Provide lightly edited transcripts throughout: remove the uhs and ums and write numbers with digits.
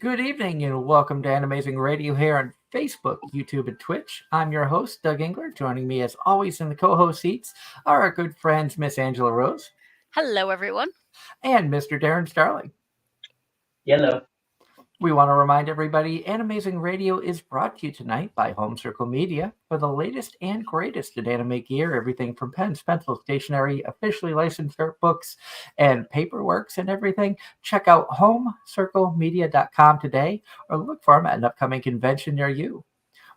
Good evening and welcome to Anime-Zing Radio here on Facebook, YouTube, and Twitch. I'm your host, Doug Engler. Joining me as always in the co-host seats are our good friends, Miss Angela Rose Hello, everyone. and Mr. Darren Starling. Yellow. We want to remind everybody, Anime-Zing Radio is brought to you tonight by Home Circle Media for the latest and greatest in anime gear, everything from pens, pencils, stationery, officially licensed art books, and paperworks and everything. Check out homecirclemedia.com today or look for them at an upcoming convention near you.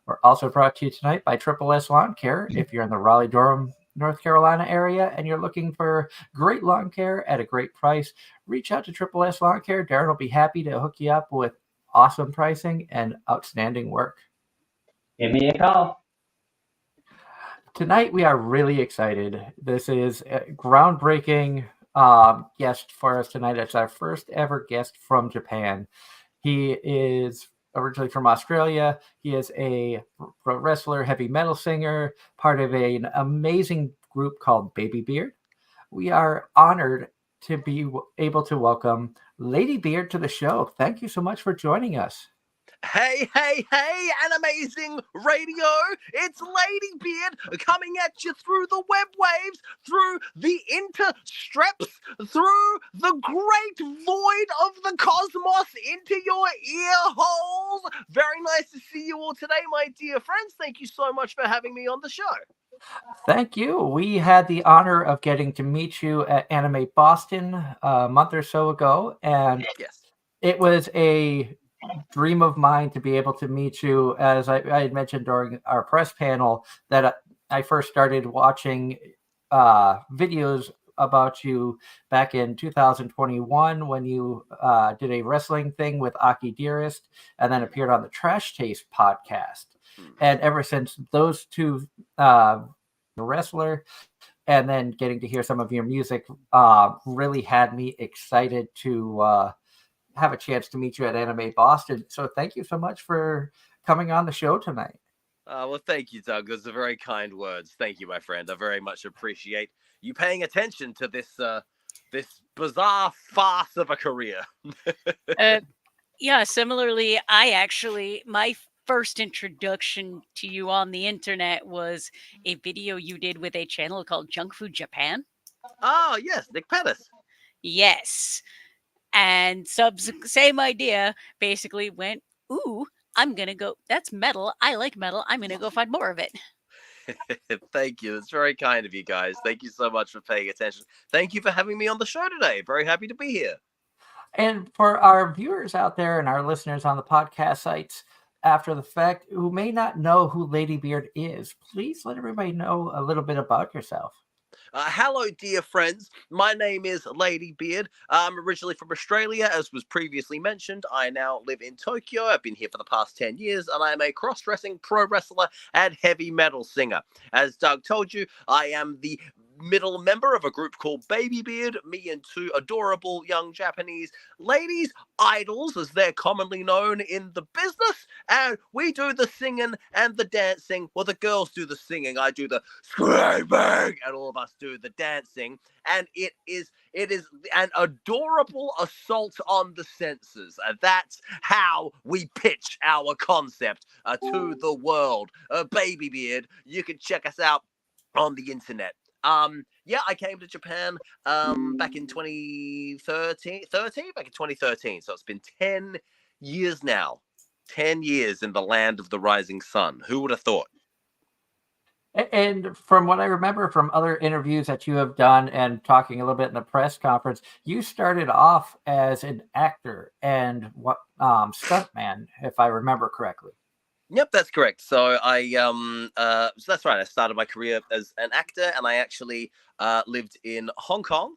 We're also brought to you tonight by Triple S Lawn Care. If you're in the Raleigh-Durham, North Carolina area and you're looking for great lawn care at a great price, reach out to Triple S Lawn Care. Darren will be happy to hook you up with awesome pricing and outstanding work. Give me a call. Tonight we are really excited. This is a groundbreaking guest for us tonight. It's our first ever guest from Japan. He is originally from Australia. He is a wrestler, heavy metal singer, part of an amazing group called Babybeard. We are honored to be able to welcome Ladybeard to the show. Thank you so much for joining us. Hey, Anime-Zing Radio! It's Ladybeard coming at you through the web waves, through the interstreps, through the great void of the cosmos into your ear holes. Very nice to see you all today, my dear friends. Thank you so much for having me on the show. Thank you. We had the honor of getting to meet you at Anime Boston a month or so ago, and yes, it was a dream of mine to be able to meet you. As I had mentioned during our press panel, that I first started watching videos about you back in 2021 when you did a wrestling thing with Aki Dearest and then appeared on the Trash Taste podcast. And ever since those two, the wrestler and then getting to hear some of your music really had me excited to have a chance to meet you at Anime Boston. So thank you so much for coming on the show tonight. Well, thank you, Doug. Those are very kind words. Thank you, my friend. I very much appreciate you paying attention to this this bizarre farce of a career. Yeah, similarly, my first introduction to you on the internet was a video you did with a channel called Junk Food Japan. Oh, yes, Nick Pettis. Yes. And same idea, basically went, ooh, I'm going to go, that's metal. I like metal. I'm going to go find more of it. Thank you. It's very kind of you guys. Thank you so much for paying attention. Thank you for having me on the show today. Very happy to be here. And for our viewers out there and our listeners on the podcast sites after the fact who may not know who Ladybeard is, please let everybody know a little bit about yourself. Hello, dear friends. My name is Ladybeard. I'm originally from Australia, as was previously mentioned. I now live in Tokyo. I've been here for the past 10 years, and I am a cross-dressing pro wrestler and heavy metal singer. As Doug told you, I am the middle member of a group called Babybeard, me and two adorable young Japanese ladies, idols as they're commonly known in the business, and we do the singing and the dancing. Well, the girls do the singing, I do the screaming, and all of us do the dancing, and it is an adorable assault on the senses. That's how we pitch our concept to the world. Babybeard, you can check us out on the internet. I came to Japan back in 2013, so it's been 10 years now. 10 years in the land of the rising sun. Who would have thought? And from what I remember from other interviews that you have done and talking a little bit in the press conference, you started off as an actor and stuntman, if I remember correctly. Yep, that's correct. So so that's right. I started my career as an actor, and I actually lived in Hong Kong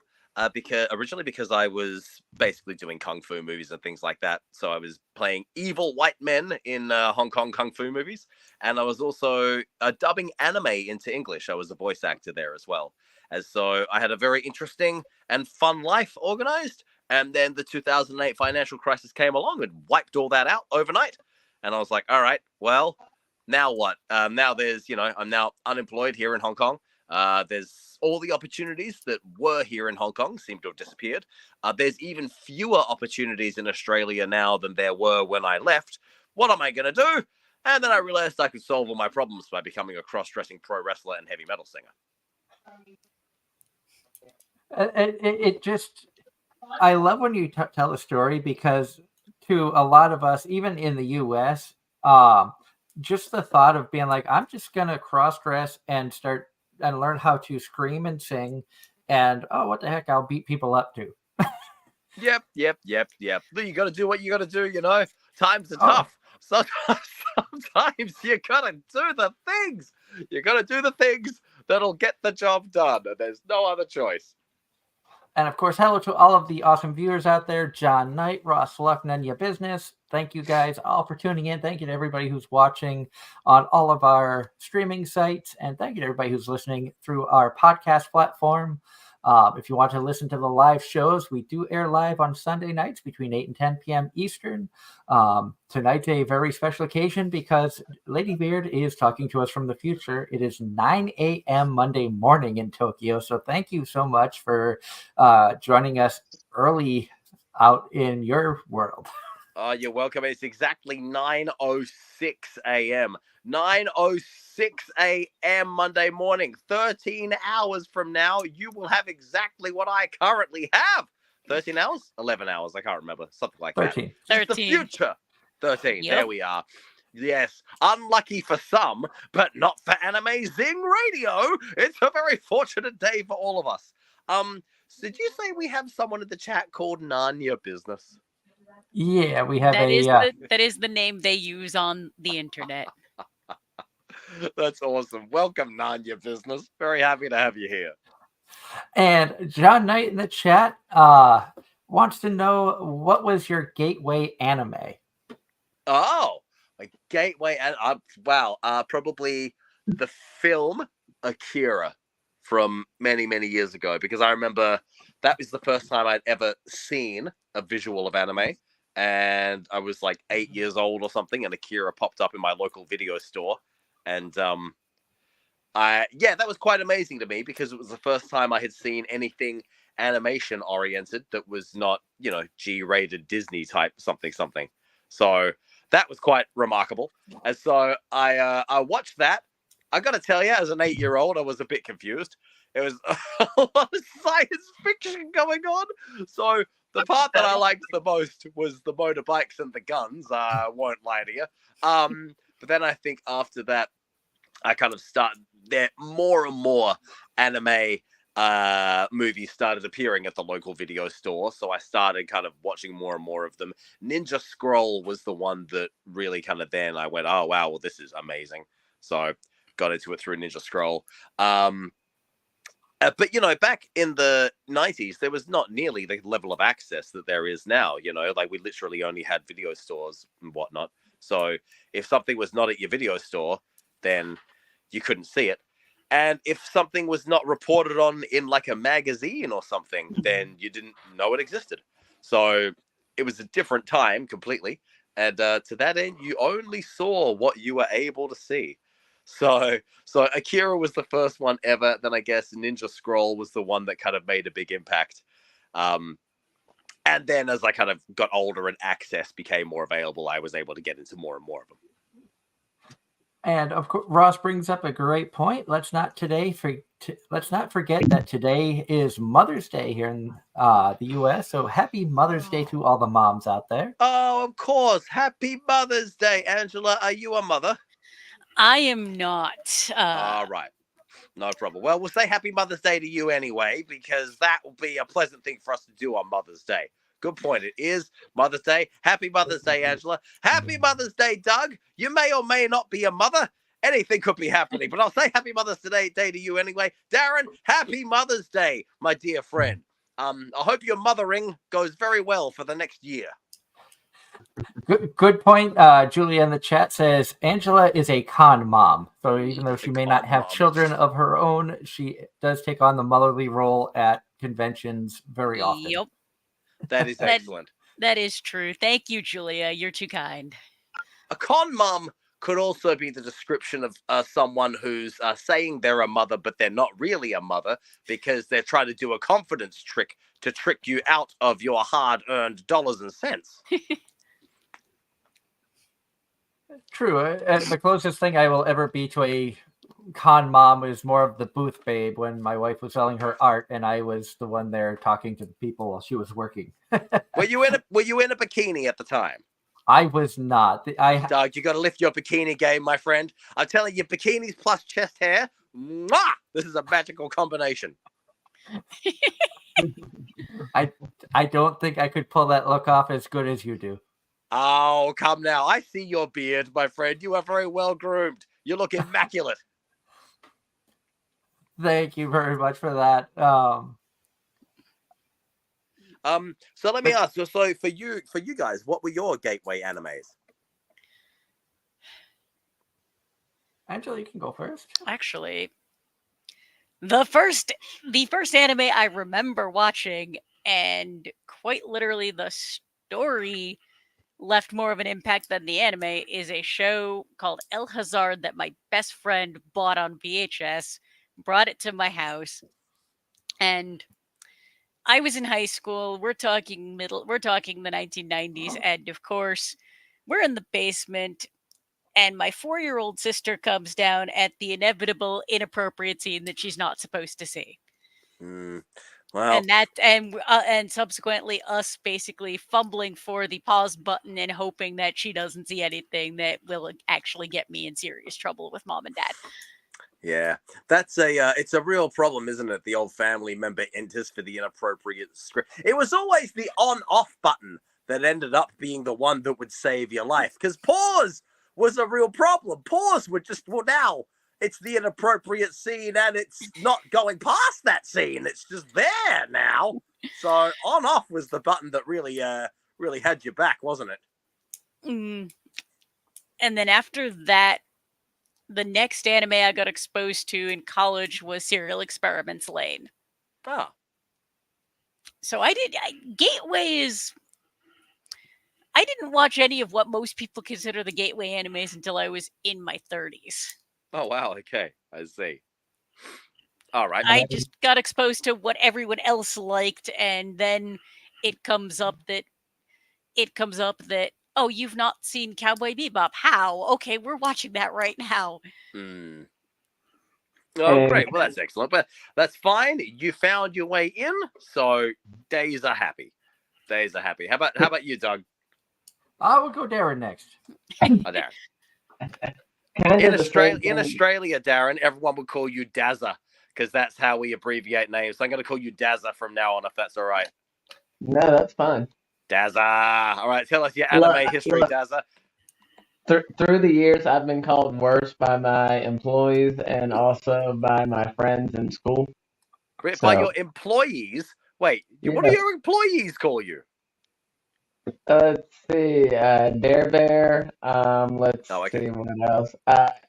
because I was basically doing kung fu movies and things like that. So I was playing evil white men in Hong Kong kung fu movies, and I was also dubbing anime into English. I was a voice actor there as well. And so I had a very interesting and fun life organized. And then the 2008 financial crisis came along and wiped all that out overnight. And I was like, all right, well, now what? Now there's, I'm now unemployed here in Hong Kong. There's all the opportunities that were here in Hong Kong seem to have disappeared. There's even fewer opportunities in Australia now than there were when I left. What am I going to do? And then I realized I could solve all my problems by becoming a cross-dressing pro wrestler and heavy metal singer. It just, I love when you tell a story, because to a lot of us, even in the US, just the thought of being like, I'm just going to cross-dress and start and learn how to scream and sing, and oh, what the heck, I'll beat people up to. Yep. You got to do what you got to do, you know. Times are tough. Sometimes you got to do the things. You got to do the things that'll get the job done. And there's no other choice. And of course, hello to all of the awesome viewers out there. John Knight, Ross Luck, None Your Business. Thank you guys all for tuning in. Thank you to everybody who's watching on all of our streaming sites. And thank you to everybody who's listening through our podcast platform. If you want to listen to the live shows, we do air live on Sunday nights between 8 and 10 p.m. Eastern. Tonight's a very special occasion because Ladybeard is talking to us from the future. It is 9 a.m. Monday morning in Tokyo. So thank you so much for joining us early out in your world. You're welcome. It's exactly 9:06 a.m. 9:06 a.m. Monday morning. 13 hours from now, you will have exactly what I currently have. 13 hours? 11 hours. I can't remember. Something like 13. that. It's the future. 13. Yep. There we are. Yes. Unlucky for some, but not for Anime-Zing Radio. It's a very fortunate day for all of us. So did you say we have someone in the chat called None Your Business? Yeah, we have that is the name they use on the internet. That's awesome. Welcome, None Your Business. Very happy to have you here. And John Knight in the chat wants to know, what was your gateway anime? Oh, a gateway. Wow. Probably the film Akira from many, many years ago, because I remember that was the first time I'd ever seen a visual of anime. And I was like 8 years old or something, and Akira popped up in my local video store. And that was quite amazing to me, because it was the first time I had seen anything animation oriented that was not, G-rated Disney type something. So that was quite remarkable. And so I watched that. I got to tell you, as an 8-year-old, I was a bit confused. It was a lot of science fiction going on. So the part that I liked the most was the motorbikes and the guns. I won't lie to you. But then I think after that, I kind of started there. More and more anime movies started appearing at the local video store. So I started kind of watching more and more of them. Ninja Scroll was the one that really kind of, then I went, oh, wow, well, this is amazing. So got into it through Ninja Scroll. But, back in the 90s, there was not nearly the level of access that there is now. Like we literally only had video stores and whatnot. So if something was not at your video store, then you couldn't see it. And if something was not reported on in like a magazine or something, then you didn't know it existed. So it was a different time completely. And to that end, you only saw what you were able to see. So Akira was the first one ever. Then I guess Ninja Scroll was the one that kind of made a big impact. And then as I kind of got older and access became more available, I was able to get into more and more of them. And of course, Ross brings up a great point. Let's not forget that today is Mother's Day here in the U.S. So happy Mother's Day to all the moms out there. Oh, of course. Happy Mother's Day. Angela, are you a mother? I am not. All right. No problem. Well, we'll say happy Mother's Day to you anyway, because that will be a pleasant thing for us to do on Mother's Day. Good point. It is Mother's Day. Happy Mother's Day, Angela. Happy Mother's Day, Doug. You may or may not be a mother. Anything could be happening, but I'll say happy Mother's Day to you anyway. Darren, happy Mother's Day, my dear friend. I hope your mothering goes very well for the next year. Good point. Julia in the chat says Angela is a con mom. So even though she may not have children of her own, she does take on the motherly role at conventions very often. Yep. That is excellent. That is true. Thank you, Julia. You're too kind. A con mom could also be the description of someone who's saying they're a mother, but they're not really a mother because they're trying to do a confidence trick to trick you out of your hard-earned dollars and cents. True. The closest thing I will ever be to a con mom is more of the booth babe when my wife was selling her art and I was the one there talking to the people while she was working. Were you in a bikini at the time? I was not. Doug, you got to lift your bikini game, my friend. I'm telling you, bikinis plus chest hair. Mwah! This is a magical combination. I don't think I could pull that look off as good as you do. Oh, come now. I see your beard, my friend. You are very well groomed. You look immaculate. Thank you very much for that. So let me ask. So for you guys, what were your gateway animes? Angela, you can go first. Actually, the first anime I remember watching, and quite literally the story left more of an impact than the anime, is a show called El Hazard that my best friend bought on VHS, brought it to my house, and I was in high school. We're talking the 1990s, and of course, we're in the basement, and my 4-year-old sister comes down at the inevitable inappropriate scene that she's not supposed to see. Well, and subsequently us basically fumbling for the pause button and hoping that she doesn't see anything that will actually get me in serious trouble with mom and dad. Yeah, that's it's a real problem, isn't it? The old family member enters for the inappropriate script. It was always the on-off button that ended up being the one that would save your life, because pause was a real problem. Pause would just, well, now it's the inappropriate scene and it's not going past that scene. It's just there now. So on-off was the button that really had your back, wasn't it? And then after that, the next anime I got exposed to in college was Serial Experiments Lane. Ah. So Gateway is... I didn't watch any of what most people consider the gateway animes until I was in my 30s. Oh, wow. Okay. I see. All right. I just got exposed to what everyone else liked, and then it comes up that, oh, you've not seen Cowboy Bebop. How? Okay, we're watching that right now. Oh, great. Well, that's excellent. But that's fine. You found your way in, so days are happy. Days are happy. How about you, Doug? I will go Darren next. Oh, Darren. In Australia, Darren, everyone would call you Dazza because that's how we abbreviate names. So I'm going to call you Dazza from now on, if that's all right. No, that's fine. Dazza. All right, tell us your anime history, Dazza. Through the years, I've been called worse by my employees and also by my friends in school. By your employees? Wait, what do your employees call you? Let's see, Dare Bear. Let's see what else.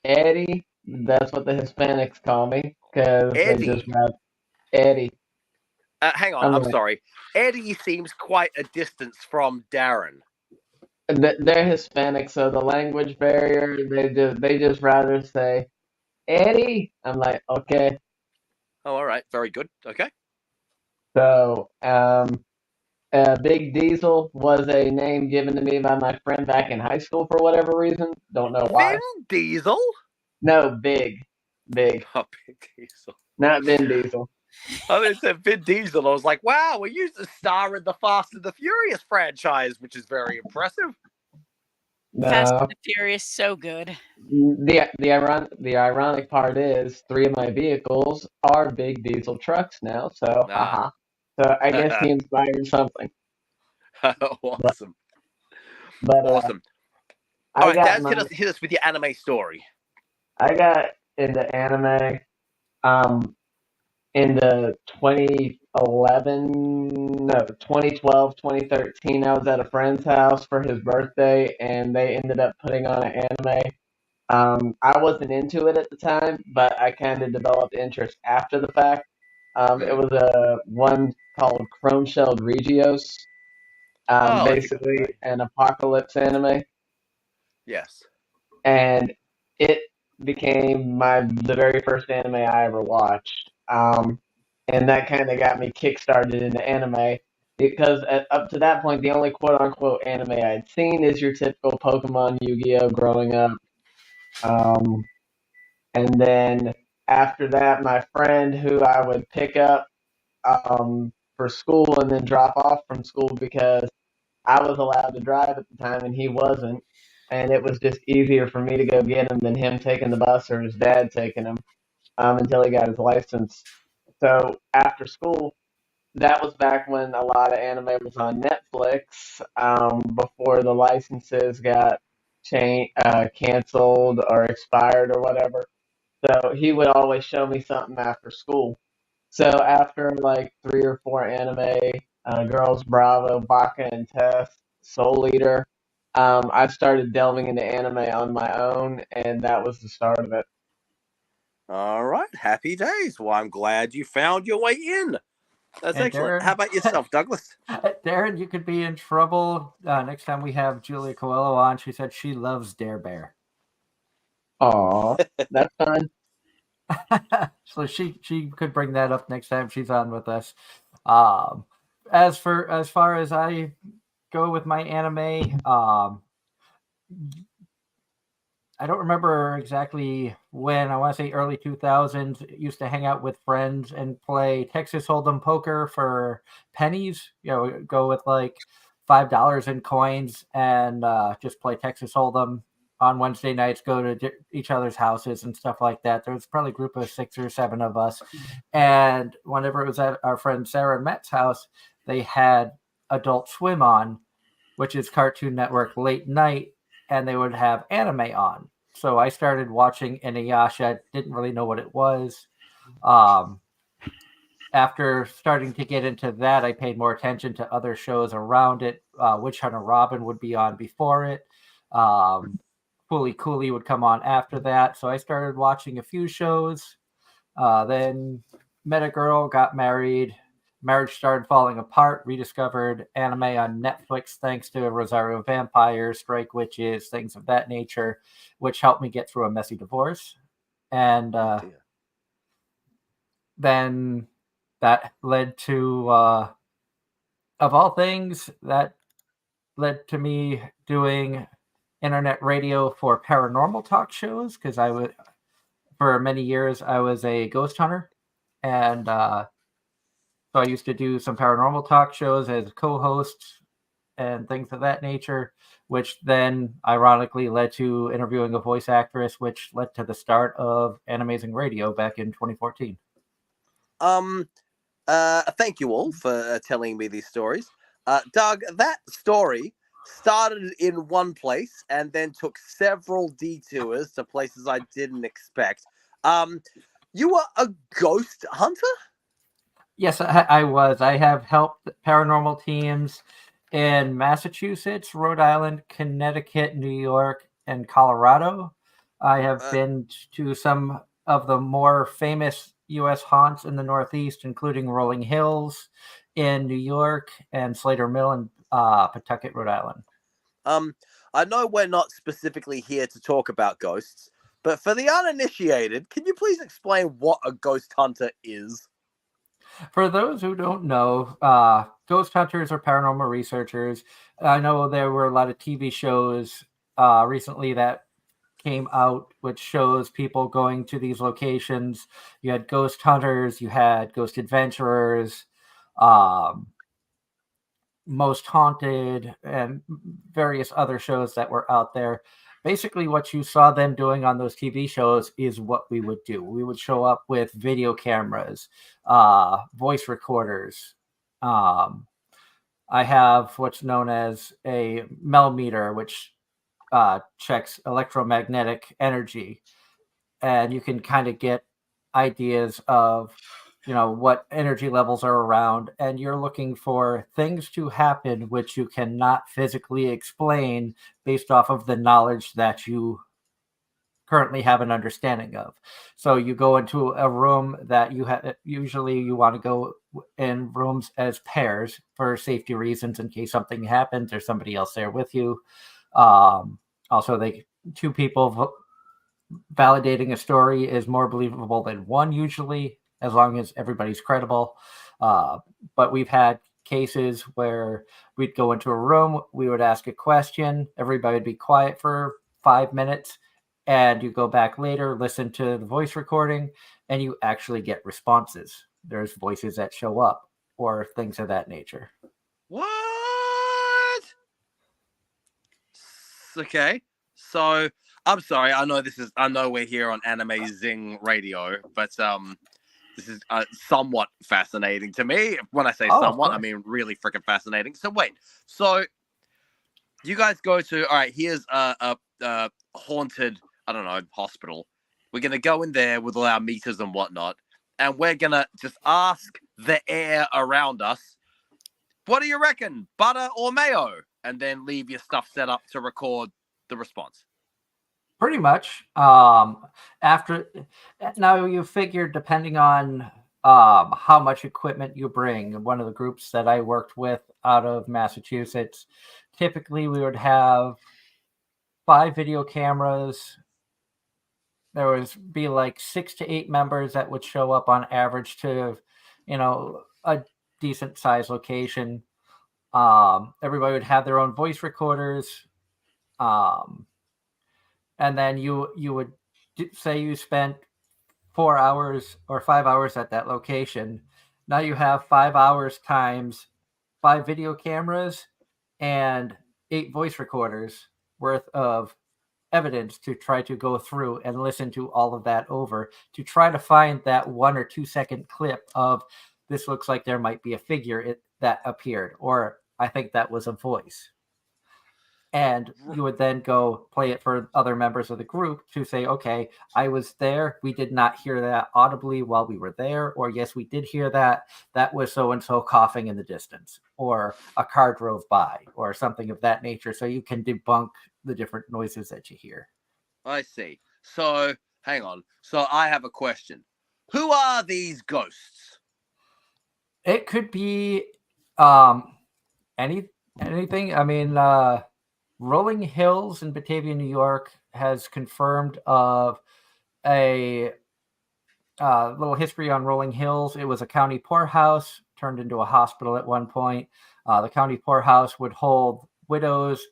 Eddie. That's what the Hispanics call me because they just have Eddie. Hang on, I'm sorry. Eddie seems quite a distance from Darren. They're Hispanic, so the language barrier. They just rather say Eddie. I'm like, okay. Oh, all right, very good. Okay. So, Big Diesel was a name given to me by my friend back in high school for whatever reason. Don't know why. Vin Diesel? No, Big. Oh, Big Diesel. Not Vin Diesel. Oh, they said Vin Diesel. I was like, wow, we used to star in the Fast and the Furious franchise, which is very impressive. No. Fast and the Furious, so good. The ironic part is 3 of my vehicles are Big Diesel trucks now, so haha. So I guess he inspired something. Awesome. But awesome. All right, Daz, hit us with your anime story. I got into anime in the 2012, 2013. I was at a friend's house for his birthday, and they ended up putting on an anime. I wasn't into it at the time, but I kind of developed interest after the fact. It was one called Chrome-Shelled Regios, basically an apocalypse anime. Yes. and it became the very first anime I ever watched. And that kind of got me kickstarted into anime because up to that point, the only quote unquote anime I'd seen is your typical Pokemon, Yu-Gi-Oh! Growing up. And then after that, my friend who I would pick up for school and then drop off from school because I was allowed to drive at the time and he wasn't. And it was just easier for me to go get him than him taking the bus or his dad taking him until he got his license. So after school, that was back when a lot of anime was on Netflix before the licenses got canceled or expired or whatever. So he would always show me something after school. So after like 3 or 4 anime, Girls Bravo, Baka and Test, Soul Eater, I started delving into anime on my own, and that was the start of it. All right, happy days. Well, I'm glad you found your way in. That's And excellent. Darren? How about yourself, Douglas? Darren, you could be in trouble next time we have Julia Coelho on. She said she loves Dare Bear. Aw, that's fun. So she could bring that up next time she's on with us. As far as I go with my anime, I don't remember exactly when. I want to say early 2000s. Used to hang out with friends and play Texas Hold'em poker for pennies. You know, go with like $5 in coins and just play Texas Hold'em on Wednesday nights. Go to each other's houses and stuff like that. There was probably a group of 6 or 7 of us, and whenever it was at our friend Sarah and Matt's house, they had Adult Swim on, which is Cartoon Network late night, and they would have anime on. So I started watching Inuyasha. Didn't really know what it was. After starting to get into that, I paid more attention to other shows around it. Witch Hunter Robin would be on before it. Fooly Cooly would come on after that. So I started watching a few shows. Then met a girl, got married. Marriage started falling apart, rediscovered anime on Netflix thanks to Rosario Vampires, Strike Witches, things of that nature, which helped me get through a messy divorce. And then that led to, of all things, that led to me doing internet radio for paranormal talk shows because for many years, I was a ghost hunter. And so I used to do some paranormal talk shows as co-host and things of that nature, which then ironically led to interviewing a voice actress, which led to the start of Anime-Zing Radio back in 2014. Thank you all for telling me these stories. Doug, that story started in one place and then took several detours to places I didn't expect. You were a ghost hunter? Yes, I was. I have helped paranormal teams in Massachusetts, Rhode Island, Connecticut, New York, and Colorado. I have been to some of the more famous U.S. haunts in the Northeast, including Rolling Hills in New York and Slater Mill in Pawtucket, Rhode Island. I know we're not specifically here to talk about ghosts, but for the uninitiated, can you please explain what a ghost hunter is? For those who don't know, ghost hunters are paranormal researchers. I know there were a lot of TV shows recently that came out, which shows people going to these locations. You had ghost hunters, you had ghost adventurers, Most Haunted, and various other shows that were out there. Basically, what you saw them doing on those TV shows is what we would do. We would show up with video cameras, voice recorders. I have what's known as a melmeter, which checks electromagnetic energy. And you can kind of get ideas of, what energy levels are around, and you're looking for things to happen which you cannot physically explain based off of the knowledge that you currently have an understanding of. So you go into a room that usually you want to go in rooms as pairs for safety reasons in case something happens, there's somebody else there with you. Also, two people validating a story is more believable than one usually, as long as everybody's credible. But we've had cases where we'd go into a room, we would ask a question, everybody would be quiet for 5 minutes, and you go back later, listen to the voice recording, and you actually get responses. There's voices that show up or things of that nature. What? Okay, so I'm sorry. I know we're here on Anime-Zing radio, but this is somewhat fascinating to me. When I say somewhat, I mean really freaking fascinating. So wait, so you guys go to, all right, here's a haunted, I don't know, hospital. We're gonna go in there with all our meters and whatnot, and we're gonna just ask the air around us, what do you reckon, butter or mayo? And then leave your stuff set up to record the response. Pretty much. After now, you figure depending on how much equipment you bring. One of the groups that I worked with out of Massachusetts, typically we would have 5 video cameras. There would be like 6 to 8 members that would show up on average to, a decent size location. Everybody would have their own voice recorders. And then you would say you spent 4 hours or 5 hours at that location. Now you have 5 hours times 5 video cameras and 8 voice recorders worth of evidence to try to go through and listen to all of that over to try to find that 1 or 2 second clip of this looks like there might be a figure that appeared, or I think that was a voice. And you would then go play it for other members of the group to say, okay, I was there. We did not hear that audibly while we were there. Or yes, we did hear that. That was so-and-so coughing in the distance. Or a car drove by or something of that nature. So you can debunk the different noises that you hear. I see. So, hang on. So I have a question. Who are these ghosts? It could be anything. I mean, Rolling Hills in Batavia, New York has confirmed of a little history on Rolling Hills. It was a county poorhouse turned into a hospital at one point. The county poorhouse would hold widows,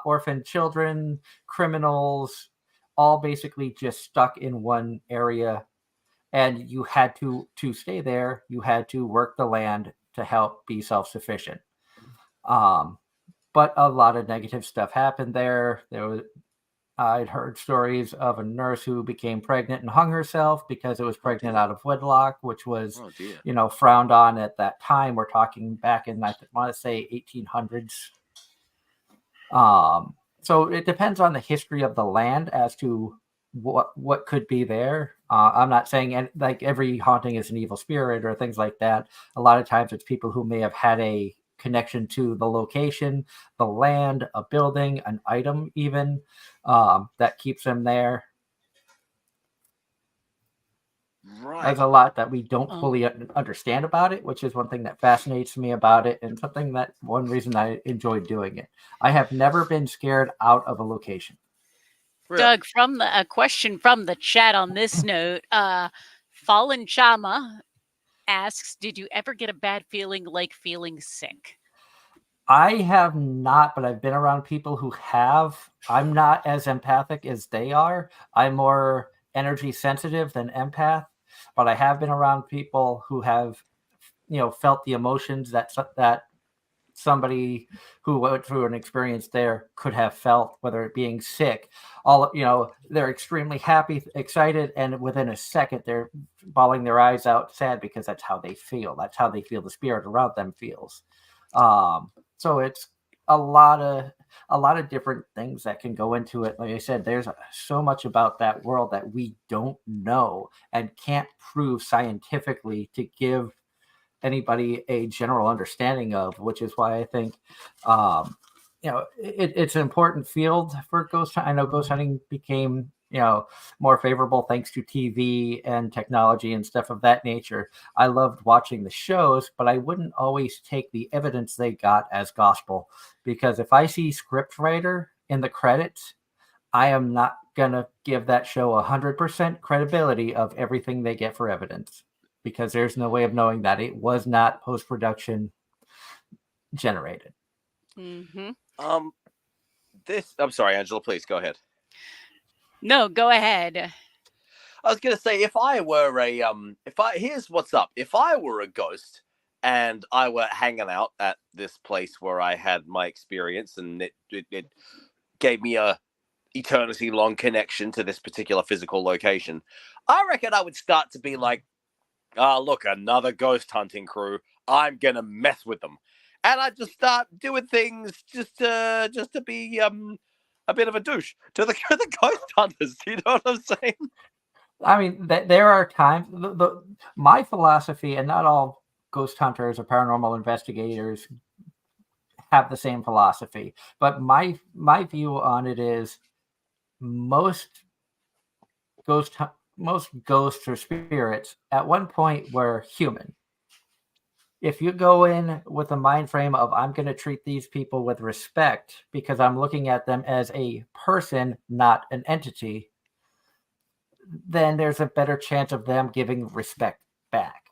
orphaned children, criminals, all basically just stuck in one area. And you had to stay there. You had to work the land to help be self-sufficient. But a lot of negative stuff happened there. I'd heard stories of a nurse who became pregnant and hung herself because it was pregnant out of wedlock, which was, frowned on at that time. We're talking back in, I want to say, 1800s. So it depends on the history of the land as to what could be there. I'm not saying like every haunting is an evil spirit or things like that. A lot of times it's people who may have had a connection to the location, the land, a building, an item even, that keeps them there. Right. There's a lot that we don't fully understand about it, which is one thing that fascinates me about it, and one reason I enjoy doing it. I have never been scared out of a location. Doug, from a question from the chat on this note, Fallen Chama asks, did you ever get a bad feeling like feeling sick? I have not, but I've been around people who have. I'm not as empathic as they are. I'm more energy sensitive than empath, but I have been around people who have, felt the emotions that somebody who went through an experience there could have felt, whether it being sick. They're extremely happy, excited, and within a second they're bawling their eyes out sad because that's how they feel. That's how they feel the spirit around them feels. So it's a lot of different things that can go into it. Like I said, there's so much about that world that we don't know and can't prove scientifically to give anybody a general understanding of, which is why I think it's an important field for ghost hunting. I know ghost hunting became more favorable thanks to TV and technology and stuff of that nature. I loved watching the shows, but I wouldn't always take the evidence they got as gospel, because if I see script writer in the credits, I am not gonna give that show 100% credibility of everything they get for evidence, because there's no way of knowing that it was not post-production generated. Mm-hmm. I'm sorry, Angela, please go ahead. No, go ahead. I was gonna say, if I were here's what's up. If I were a ghost and I were hanging out at this place where I had my experience, and it gave me a eternity long connection to this particular physical location, I reckon I would start to be like, oh, look, another ghost hunting crew. I'm gonna mess with them, and I just start doing things just to be a bit of a douche to the ghost hunters. You know what I'm saying? I mean, there are times. My philosophy, and not all ghost hunters or paranormal investigators have the same philosophy, but my view on it is most ghosts or spirits at one point were human. If you go in with a mind frame of I'm going to treat these people with respect because I'm looking at them as a person, not an entity, then there's a better chance of them giving respect back.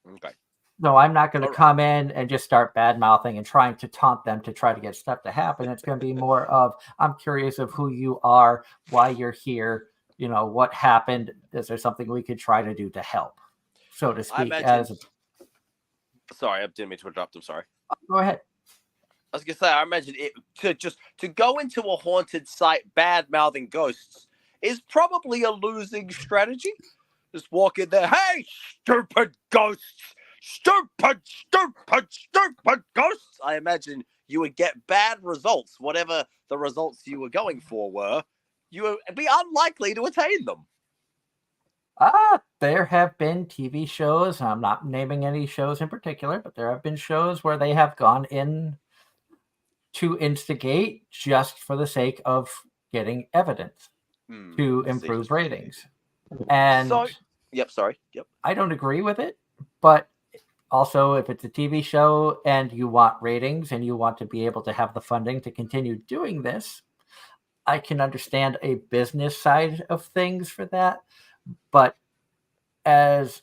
Okay. No, I'm not going to All right. come in and just start bad mouthing and trying to taunt them to try to get stuff to happen. It's going to be more of I'm curious of who you are, why you're here, what happened. Is there something we could try to do to help, so to speak? Sorry, I didn't mean to interrupt. I'm sorry. Go ahead. I was gonna say, I imagine it to go into a haunted site, bad mouthing ghosts is probably a losing strategy. Just walk in there, hey, stupid ghosts, stupid ghosts. I imagine you would get bad results, whatever the results you were going for were. You would be unlikely to attain them. There have been TV shows. I'm not naming any shows in particular, but there have been shows where they have gone in to instigate just for the sake of getting evidence to improve ratings. And sorry. I don't agree with it, but also if it's a TV show and you want ratings and you want to be able to have the funding to continue doing this, I can understand a business side of things for that. But as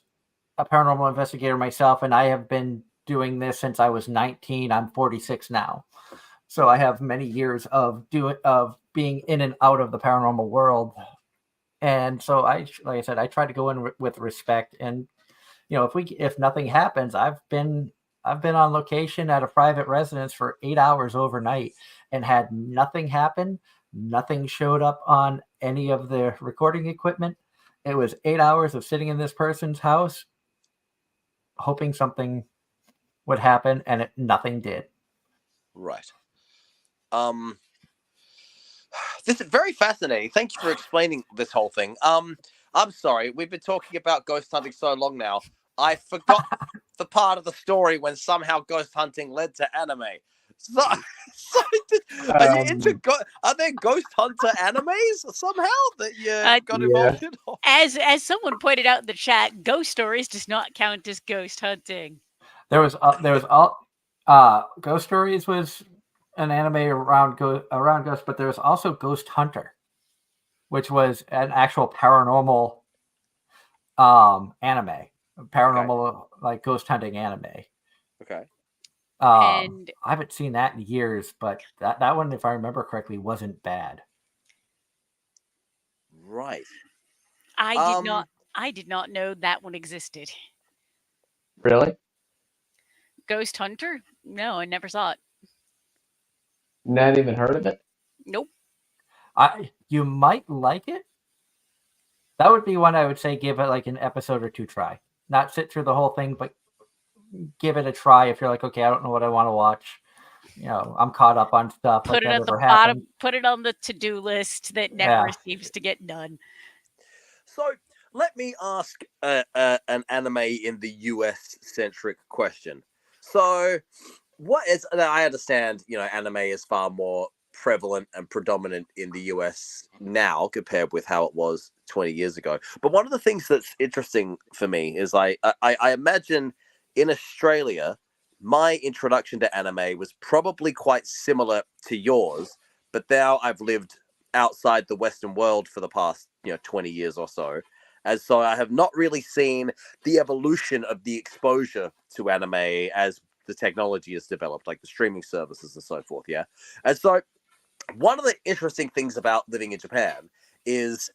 a paranormal investigator myself, and I have been doing this since I was 19, I'm 46 now. So I have many years of being in and out of the paranormal world. And so like I said, I try to go in with respect. And, if nothing happens, I've been on location at a private residence for 8 hours overnight and had nothing happen. Nothing showed up on any of the recording equipment. It was 8 hours of sitting in this person's house, hoping something would happen, and nothing did. Right. This is very fascinating. Thank you for explaining this whole thing. I'm sorry, we've been talking about ghost hunting so long now. I forgot the part of the story when somehow ghost hunting led to anime. Are there ghost hunter animes somehow that you got involved in? As someone pointed out in the chat, Ghost Stories does not count as ghost hunting. There was Ghost Stories was an anime around ghosts, but there was also Ghost Hunter, which was an actual paranormal anime, paranormal like ghost hunting anime. Okay. And I haven't seen that in years, but that one, if I remember correctly, wasn't bad. Right. I did not know that one existed. Really? Ghost Hunter? No, I never saw it. Not even heard of it? Nope. You might like it. That would be one I would say give it like an episode or two try. Not sit through the whole thing, but give it a try if you're like, okay, I don't know what I want to watch. I'm caught up on stuff. Put it at the bottom. Put it on the to-do list that never seems to get done. So let me ask an anime in the US centric question. So what is? I understand, anime is far more prevalent and predominant in the US now compared with how it was 20 years ago. But one of the things that's interesting for me is I imagine in Australia, my introduction to anime was probably quite similar to yours, but now I've lived outside the Western world for the past 20 years or so, and so I have not really seen the evolution of the exposure to anime as the technology has developed, like the streaming services and so forth. Yeah, and so one of the interesting things about living in Japan is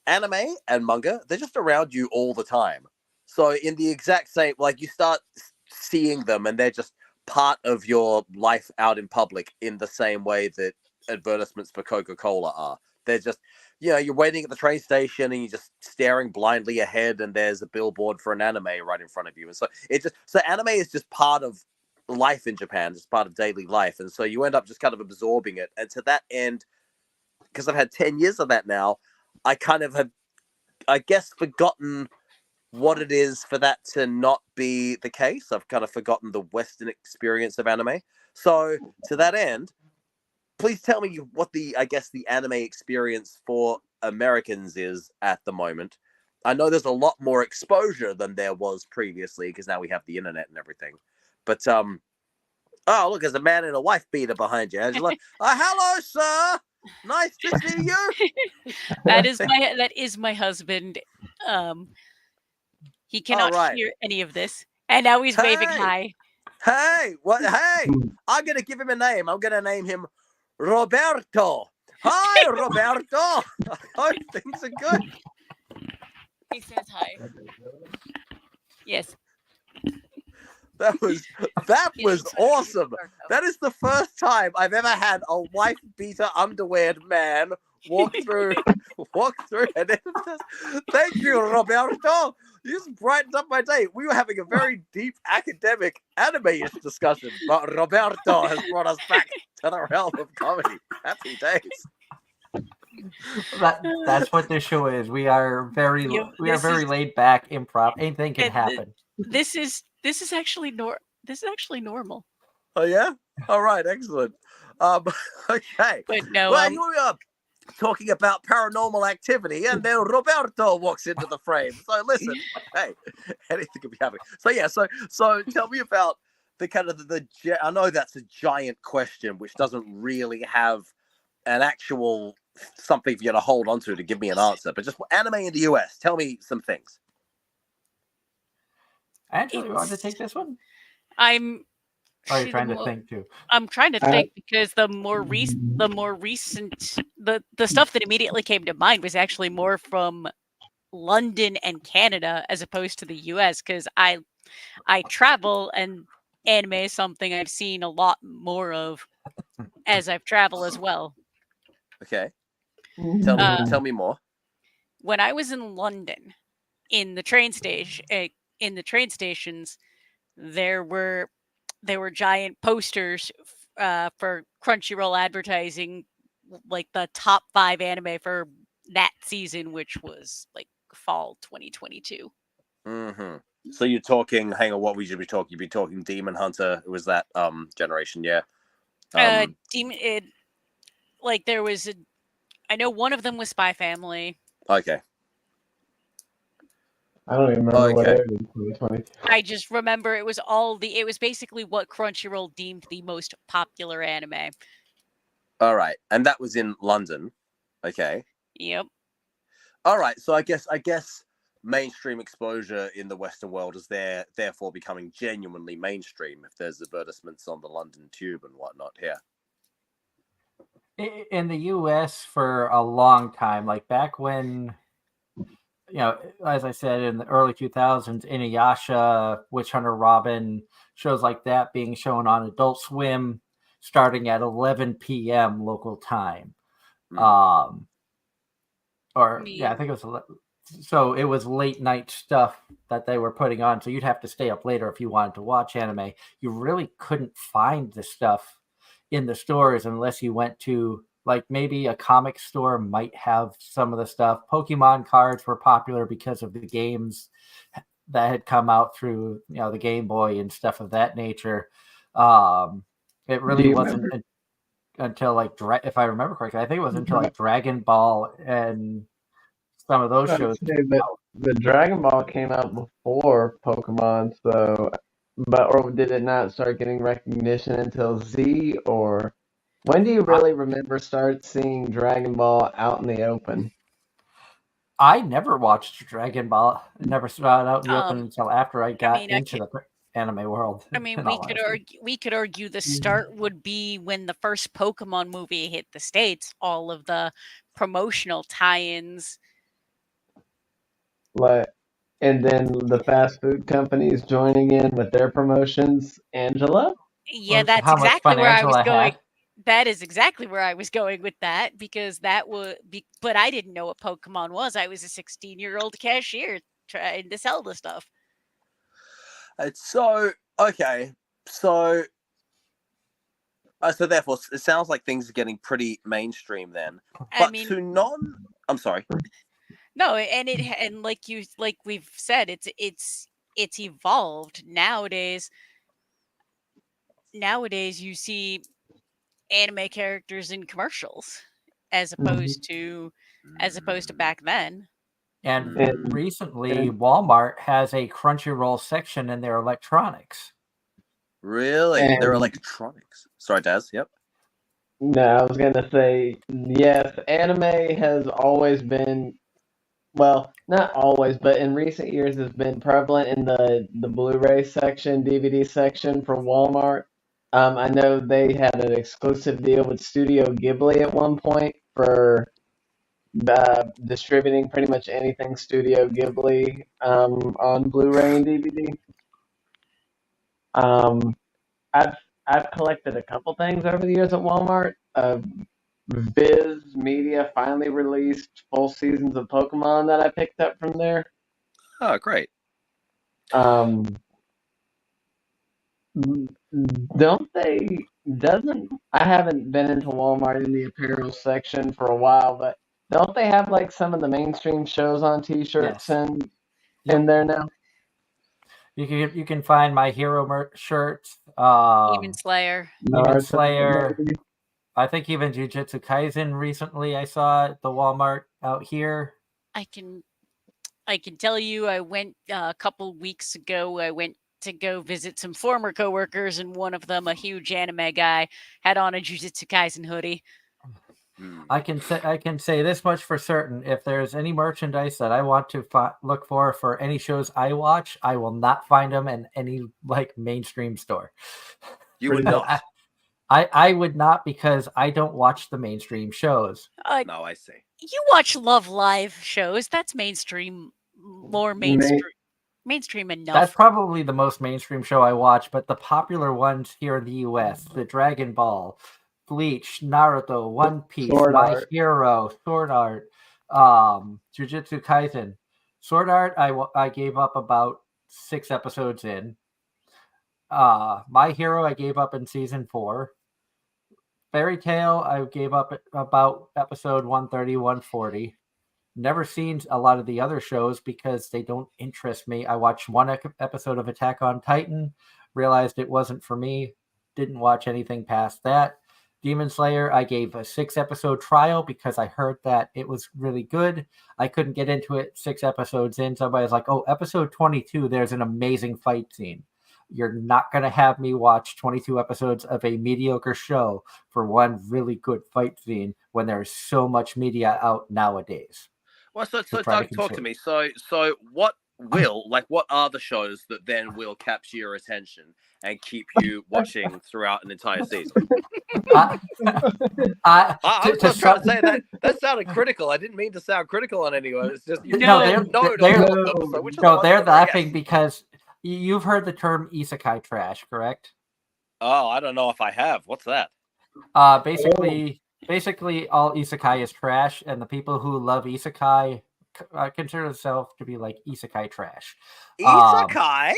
anime and manga, they're just around you all the time. So in the exact same, like, you start seeing them and they're just part of your life out in public in the same way that advertisements for Coca-Cola are. They're just, you're waiting at the train station and you're just staring blindly ahead and there's a billboard for an anime right in front of you. And so anime is just part of life in Japan. It's part of daily life. And so you end up just kind of absorbing it. And to that end, because I've had 10 years of that now, I kind of have, I guess, forgotten what it is for that to not be the case. I've kind of forgotten the Western experience of anime. So to that end, please tell me what the anime experience for Americans is at the moment. I know there's a lot more exposure than there was previously because now we have the internet and everything. But oh, look, there's a man in a wife beater behind you, Angela. Hello, sir. Nice to see you. That is my husband. He cannot hear any of this, and now he's waving hi. Hey, what? Hey, I'm gonna give him a name. I'm gonna name him Roberto. Hi, Roberto. I hope things are good. He says hi. Yes. That was awesome. That is the first time I've ever had a wife beater underweared man walk through and it just, thank you, Roberto. You just brightened up my day. We were having a very deep academic anime-ish discussion, but Roberto has brought us back to the realm of comedy. Happy days. That's what this show is. We are very laid back, improv. Anything can happen. This is actually normal. Oh yeah? All right, excellent. Okay. But no, well, you were talking about paranormal activity, and then Roberto walks into the frame. So listen, hey, anything could be happening. So yeah, so tell me about the kind of I know that's a giant question, which doesn't really have an actual something for you to hold on to give me an answer, but just anime in the US. Tell me some things. Angela, you want to take this one? I'm trying to think too. I'm trying to think because the more recent the stuff that immediately came to mind was actually more from London and Canada as opposed to the US, because I travel, and anime is something I've seen a lot more of as I've traveled as well. Okay. Tell me more. When I was in London, in the train stations, there were giant posters for Crunchyroll advertising, like the top 5 anime for that season, which was like fall 2022. Mm-hmm. So you're talking, hang on, what would you be talking? You'd be talking Demon Hunter. It was that generation, yeah. There was I know one of them was Spy Family. Okay. I don't even remember what aired in 2020. I just remember it was basically what Crunchyroll deemed the most popular anime. All right. And that was in London. Okay. Yep. All right. So I guess mainstream exposure in the Western world is therefore becoming genuinely mainstream if there's advertisements on the London Tube and whatnot here. In the US for a long time, like back when, as I said, in the early 2000s, Inuyasha, Witch Hunter Robin, shows like that being shown on Adult Swim starting at 11 p.m. local time. I think it was, so it was late night stuff that they were putting on. So you'd have to stay up later if you wanted to watch anime. You really couldn't find the stuff in the stores unless you went to, like, maybe a comic store might have some of the stuff. Pokemon cards were popular because of the games that had come out through, the Game Boy and stuff of that nature. It really wasn't until, like, if I remember correctly, I think it was until like Dragon Ball and some of those shows. The Dragon Ball came out before Pokemon, or did it not start getting recognition until Z, or When do you really remember start seeing Dragon Ball out in the open? I never watched Dragon Ball. I never saw it out in the open Um, until after I got mean, I into the anime world. I mean, in all honesty. we could argue the start would be when the first Pokemon movie hit the States. All of the promotional tie-ins. Like, and then the fast food companies joining in with their promotions. Angela? Yeah, Or that's how much exactly fun where I was Angela going. had. That is exactly where I was going with that because that would be. But I didn't know what Pokemon was. I was a 16-year-old cashier trying to sell the stuff. It's so okay. So therefore, it sounds like things are getting pretty mainstream then. I But mean, to non, I'm sorry. no, and like we've said, it's evolved nowadays. Nowadays, you see anime characters in commercials as opposed to back then. And And- recently, Walmart has a Crunchyroll section in their electronics. Really, And- they're electronics. Sorry, Daz. Yep. No, I was gonna say yes. Anime has always been, well, not always, but in recent years has been prevalent in the Blu-ray section, DVD section for Walmart. I know they had an exclusive deal with Studio Ghibli at one point for distributing pretty much anything Studio Ghibli on Blu-ray and DVD. Um, I've collected a couple things over the years at Walmart. Viz Media finally released full seasons of Pokemon that I picked up from there. Oh, great. Um, don't they? Doesn't I haven't been into Walmart in the apparel section for a while, but don't they have like some of the mainstream shows on T-shirts Yes. and Yep. in there now? You can find My Hero shirts. Demon Slayer. Demon Naruto, Slayer. maybe? I think even Jujutsu Kaisen recently I saw at the Walmart out here. I can tell you, I went a couple weeks ago. I went to go visit some former coworkers, and one of them, a huge anime guy, had on a Jujutsu Kaisen hoodie. I can say this much for certain: if there's any merchandise that I want to look for any shows I watch, I will not find them in any mainstream store. You would not. I would not, because I don't watch the mainstream shows. No, I see. You watch Love Live shows. That's mainstream, more mainstream enough. That's probably the most mainstream show I watch, but the popular ones here in the US, the Dragon Ball, Bleach, Naruto, One Piece, Sword My Art. Hero, Sword Art, Jujutsu Kaisen. Sword Art, I gave up about 6 episodes in. My Hero, I gave up in season 4. Fairy Tail, I gave up at about episode 130, 140. Never seen a lot of the other shows because they don't interest me. I watched one episode of Attack on Titan, realized it wasn't for me, didn't watch anything past that. Demon Slayer, I gave a 6-episode trial because I heard that it was really good. I couldn't get into it 6 episodes in. Somebody was like, oh, episode 22, there's an amazing fight scene. You're not going to have me watch 22 episodes of a mediocre show for one really good fight scene when there's so much media out nowadays. Well, so try to Doug, talk to consume. me. So what what are the shows that then will capture your attention and keep you watching throughout an entire season? I I was just trying to say that sounded critical. I didn't mean to sound critical on anyone. It's just you No, didn't know they're- all of them. So which of the No, ones they're were there? laughing because you've heard the term isekai trash, correct? Oh, I don't know if I have. What's that? Basically, all isekai is trash, and the people who love isekai consider themselves to be like isekai trash. Isekai?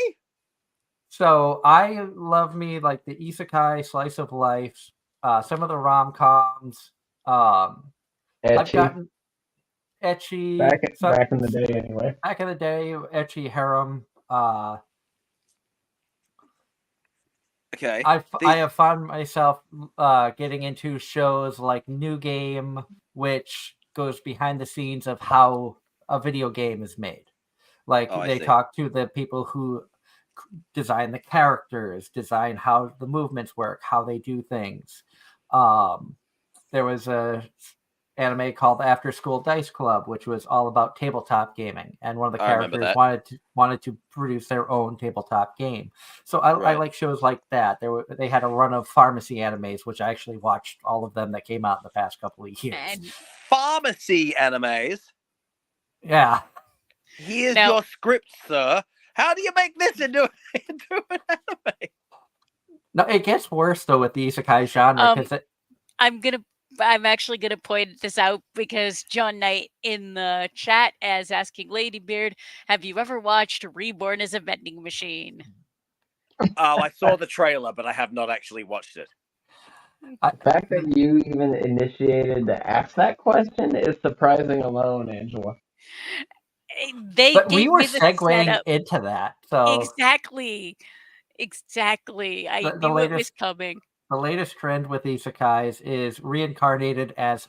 So I love me like the isekai slice of life, some of the rom-coms. I've Ecchi. gotten ecchi Back in the day, anyway. back in the day, ecchi harem. Okay. I have found myself getting into shows like New Game, which goes behind the scenes of how a video game is made. Like I they see. talk to the people who design the characters, design how the movements work, how they do things. There was a anime called After School Dice Club, which was all about tabletop gaming, and one of the I remember characters that. wanted to produce their own tabletop game. So I Right. like shows like that. They had a run of pharmacy animes, which I actually watched all of them that came out in the past couple of years. And Pharmacy animes. Yeah. Here's Now- your script, sir. How do you make this into an anime? No, it gets worse though with the isekai genre because I'm actually gonna point this out because John Knight in the chat is asking Ladybeard, have you ever watched Reborn as a Vending Machine? Oh, I saw the trailer, but I have not actually watched it. The fact that you even initiated to ask that question is surprising alone, Angela. They but gave we were me the segueing setup. into that. So Exactly. I The knew it was latest- coming. the latest trend with isekais is reincarnated as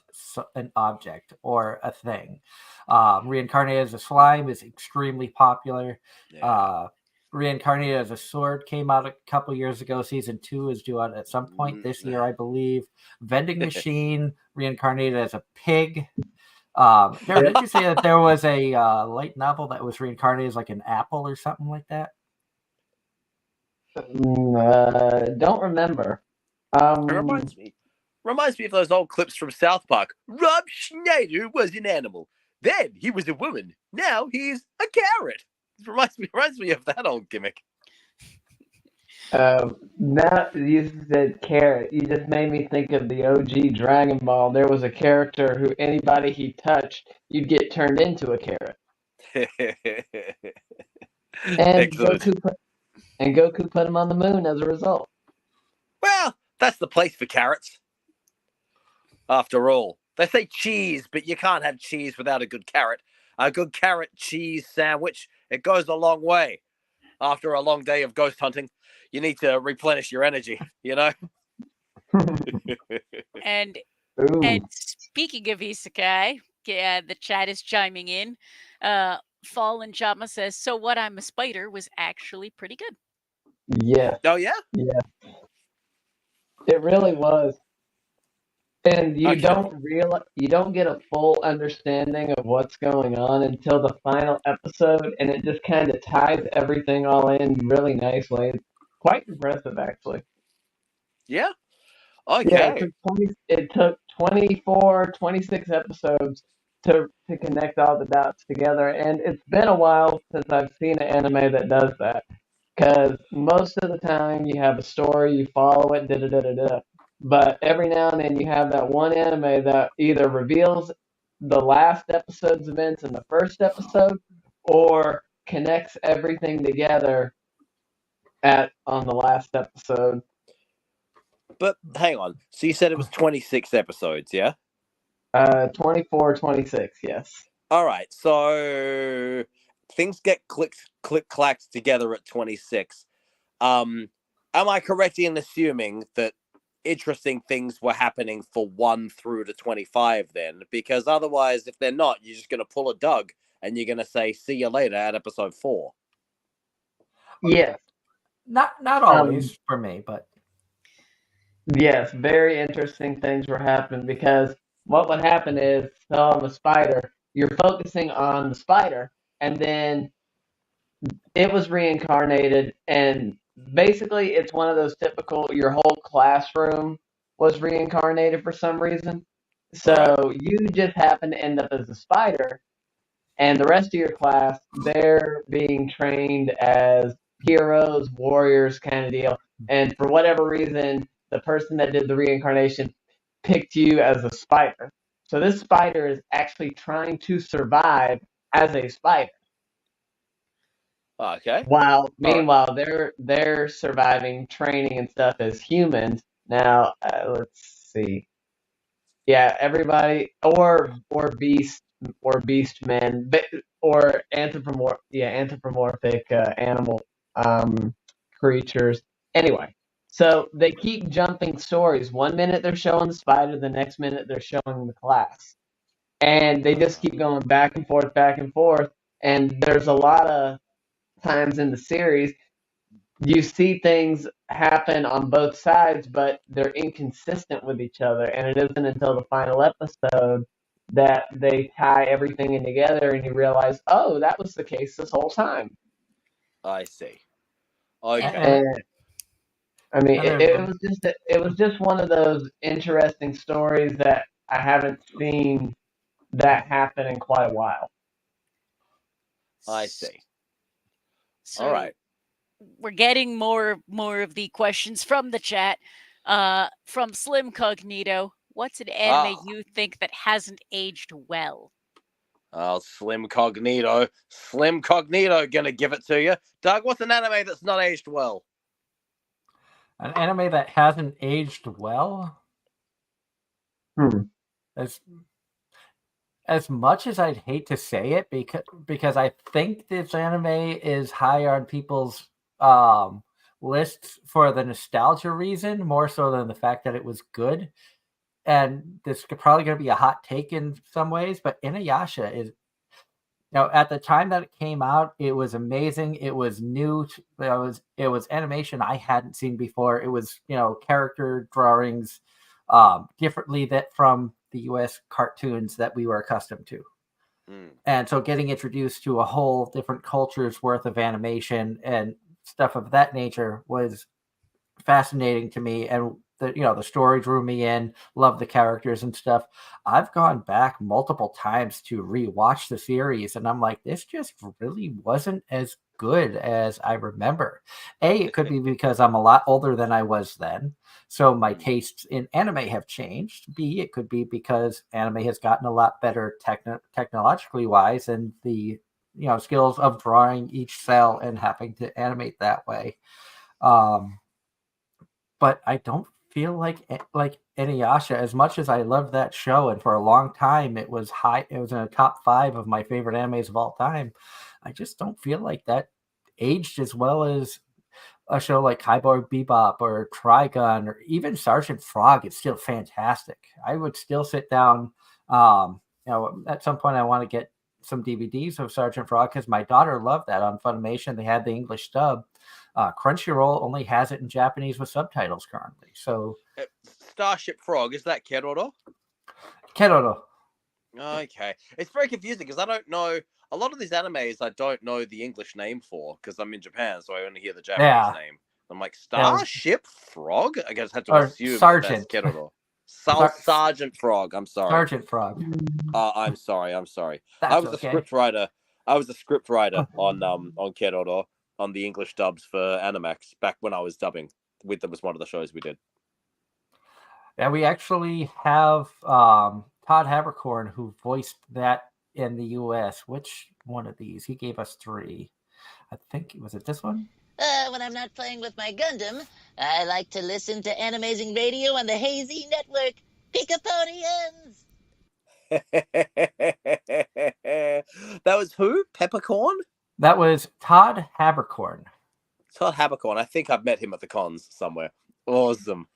an object or a thing. Reincarnated as a slime is extremely popular. Yeah. Reincarnated as a sword came out a couple years ago. Season 2 is due out at some point this year, I believe. Vending machine reincarnated as a pig. Did you say that there was a light novel that was reincarnated as like an apple or something like that? Don't remember. It reminds me of those old clips from South Park. Rob Schneider was an animal. Then he was a woman. Now he's a carrot. It reminds me of that old gimmick. Now you said carrot. You just made me think of the OG Dragon Ball. There was a character who anybody he touched, you'd get turned into a carrot. And Excellent. Goku put him on the moon as a result. Well, that's the place for carrots. After all, they say cheese, but you can't have cheese without a good carrot. A good carrot cheese sandwich, it goes a long way. After a long day of ghost hunting, you need to replenish your energy, you know? And Ooh. and speaking of isekai, the chat is chiming in. Fallen Jama says, "So what? I'm a spider" was actually pretty good. Yes, Oh, yeah? it really was. And you Okay. don't get a full understanding of what's going on until the final episode, and it just kind of ties everything all in really nicely. It's quite impressive, actually. Yeah? Yeah, Okay. it took 24, 26 episodes to connect all the dots together, and it's been a while since I've seen an anime that does that. Because most of the time you have a story, you follow it, da-da-da-da-da. But every now and then you have that one anime that either reveals the last episode's events in the first episode or connects everything together on the last episode. But hang on. So you said it was 26 episodes, yeah? 24, 26, yes. All right. So things get clacked together at 26. Am I correct in assuming that interesting things were happening for 1 through to 25 then? Because otherwise, if they're not, you're just going to pull a Doug and you're going to say, see you later at episode 4. Yes. Not always for me, but Yes, very interesting things were happening because what would happen is, so I'm a spider, you're focusing on the spider, and then it was reincarnated, and basically it's one of those typical, your whole classroom was reincarnated for some reason. So you just happen to end up as a spider, and the rest of your class, they're being trained as heroes, warriors kind of deal. And for whatever reason, the person that did the reincarnation picked you as a spider. So this spider is actually trying to survive as a spider. Okay. Meanwhile, they're surviving training and stuff as humans. Now, let's see. Yeah, everybody or beast men, or anthropomorphic animal creatures. Anyway, so they keep jumping stories. One minute they're showing the spider, the next minute they're showing the class, and they just keep going back and forth, back and forth. And there's a lot of times in the series you see things happen on both sides, but they're inconsistent with each other. And it isn't until the final episode that they tie everything in together and you realize, oh, that was the case this whole time. I see. Okay. And I mean, And it was just one of those interesting stories that I haven't seen that happen in quite a while. I see. So All right. we're getting more of the questions from the chat. From Slim Cognito, what's an anime you think that hasn't aged well? Oh, Slim Cognito. Slim Cognito gonna give it to you. Doug, what's an anime that's not aged well? An anime that hasn't aged well? As much as I'd hate to say it, because I think this anime is high on people's lists for the nostalgia reason, more so than the fact that it was good. And this is probably going to be a hot take in some ways, but Inuyasha is, at the time that it came out, it was amazing. It was new. It was animation I hadn't seen before. It was, character drawings differently from the US cartoons that we were accustomed to. And so getting introduced to a whole different culture's worth of animation and stuff of that nature was fascinating to me. And the story drew me in, loved the characters and stuff. I've gone back multiple times to rewatch the series, and I'm like, this just really wasn't as good as I remember. It could be because I'm a lot older than I was then, so my tastes in anime have changed. B, it could be because anime has gotten a lot better technologically wise, and the skills of drawing each cell and having to animate that way. But I don't feel like Inuyasha, as much as I love that show, and for a long time it was in the top 5 of my favorite animes of all time. I just don't feel like that aged as well as a show like Cowboy Bebop or Trigun or even Sergeant Frog. It's still fantastic. I would still sit down. At some point I want to get some DVDs of Sergeant Frog because my daughter loved that on Funimation. They had the English dub. Crunchyroll only has it in Japanese with subtitles currently. So Starship Frog, is that Keroro? Keroro. Okay. It's very confusing because I don't know. A lot of these animes I don't know the English name for because I'm in Japan, so I only hear the Japanese name. I'm like, Starship Frog? I guess I had to assume Sergeant. That's Keroro. Sergeant Frog. I'm sorry. Sergeant Frog. I'm sorry. That's I was okay. a script writer. on Keroro on the English dubs for Animax back when I was dubbing with them as one of the shows we did. Yeah, we actually have Todd Habercorn who voiced that in the US. Which one of these? He gave us 3. I think, was it this one? When I'm not playing with my Gundam, I like to listen to Anime-Zing Radio on the Hazy Network. Picapodians! That was who? Peppercorn? That was Todd Habercorn. Todd Habercorn. I think I've met him at the cons somewhere. Awesome.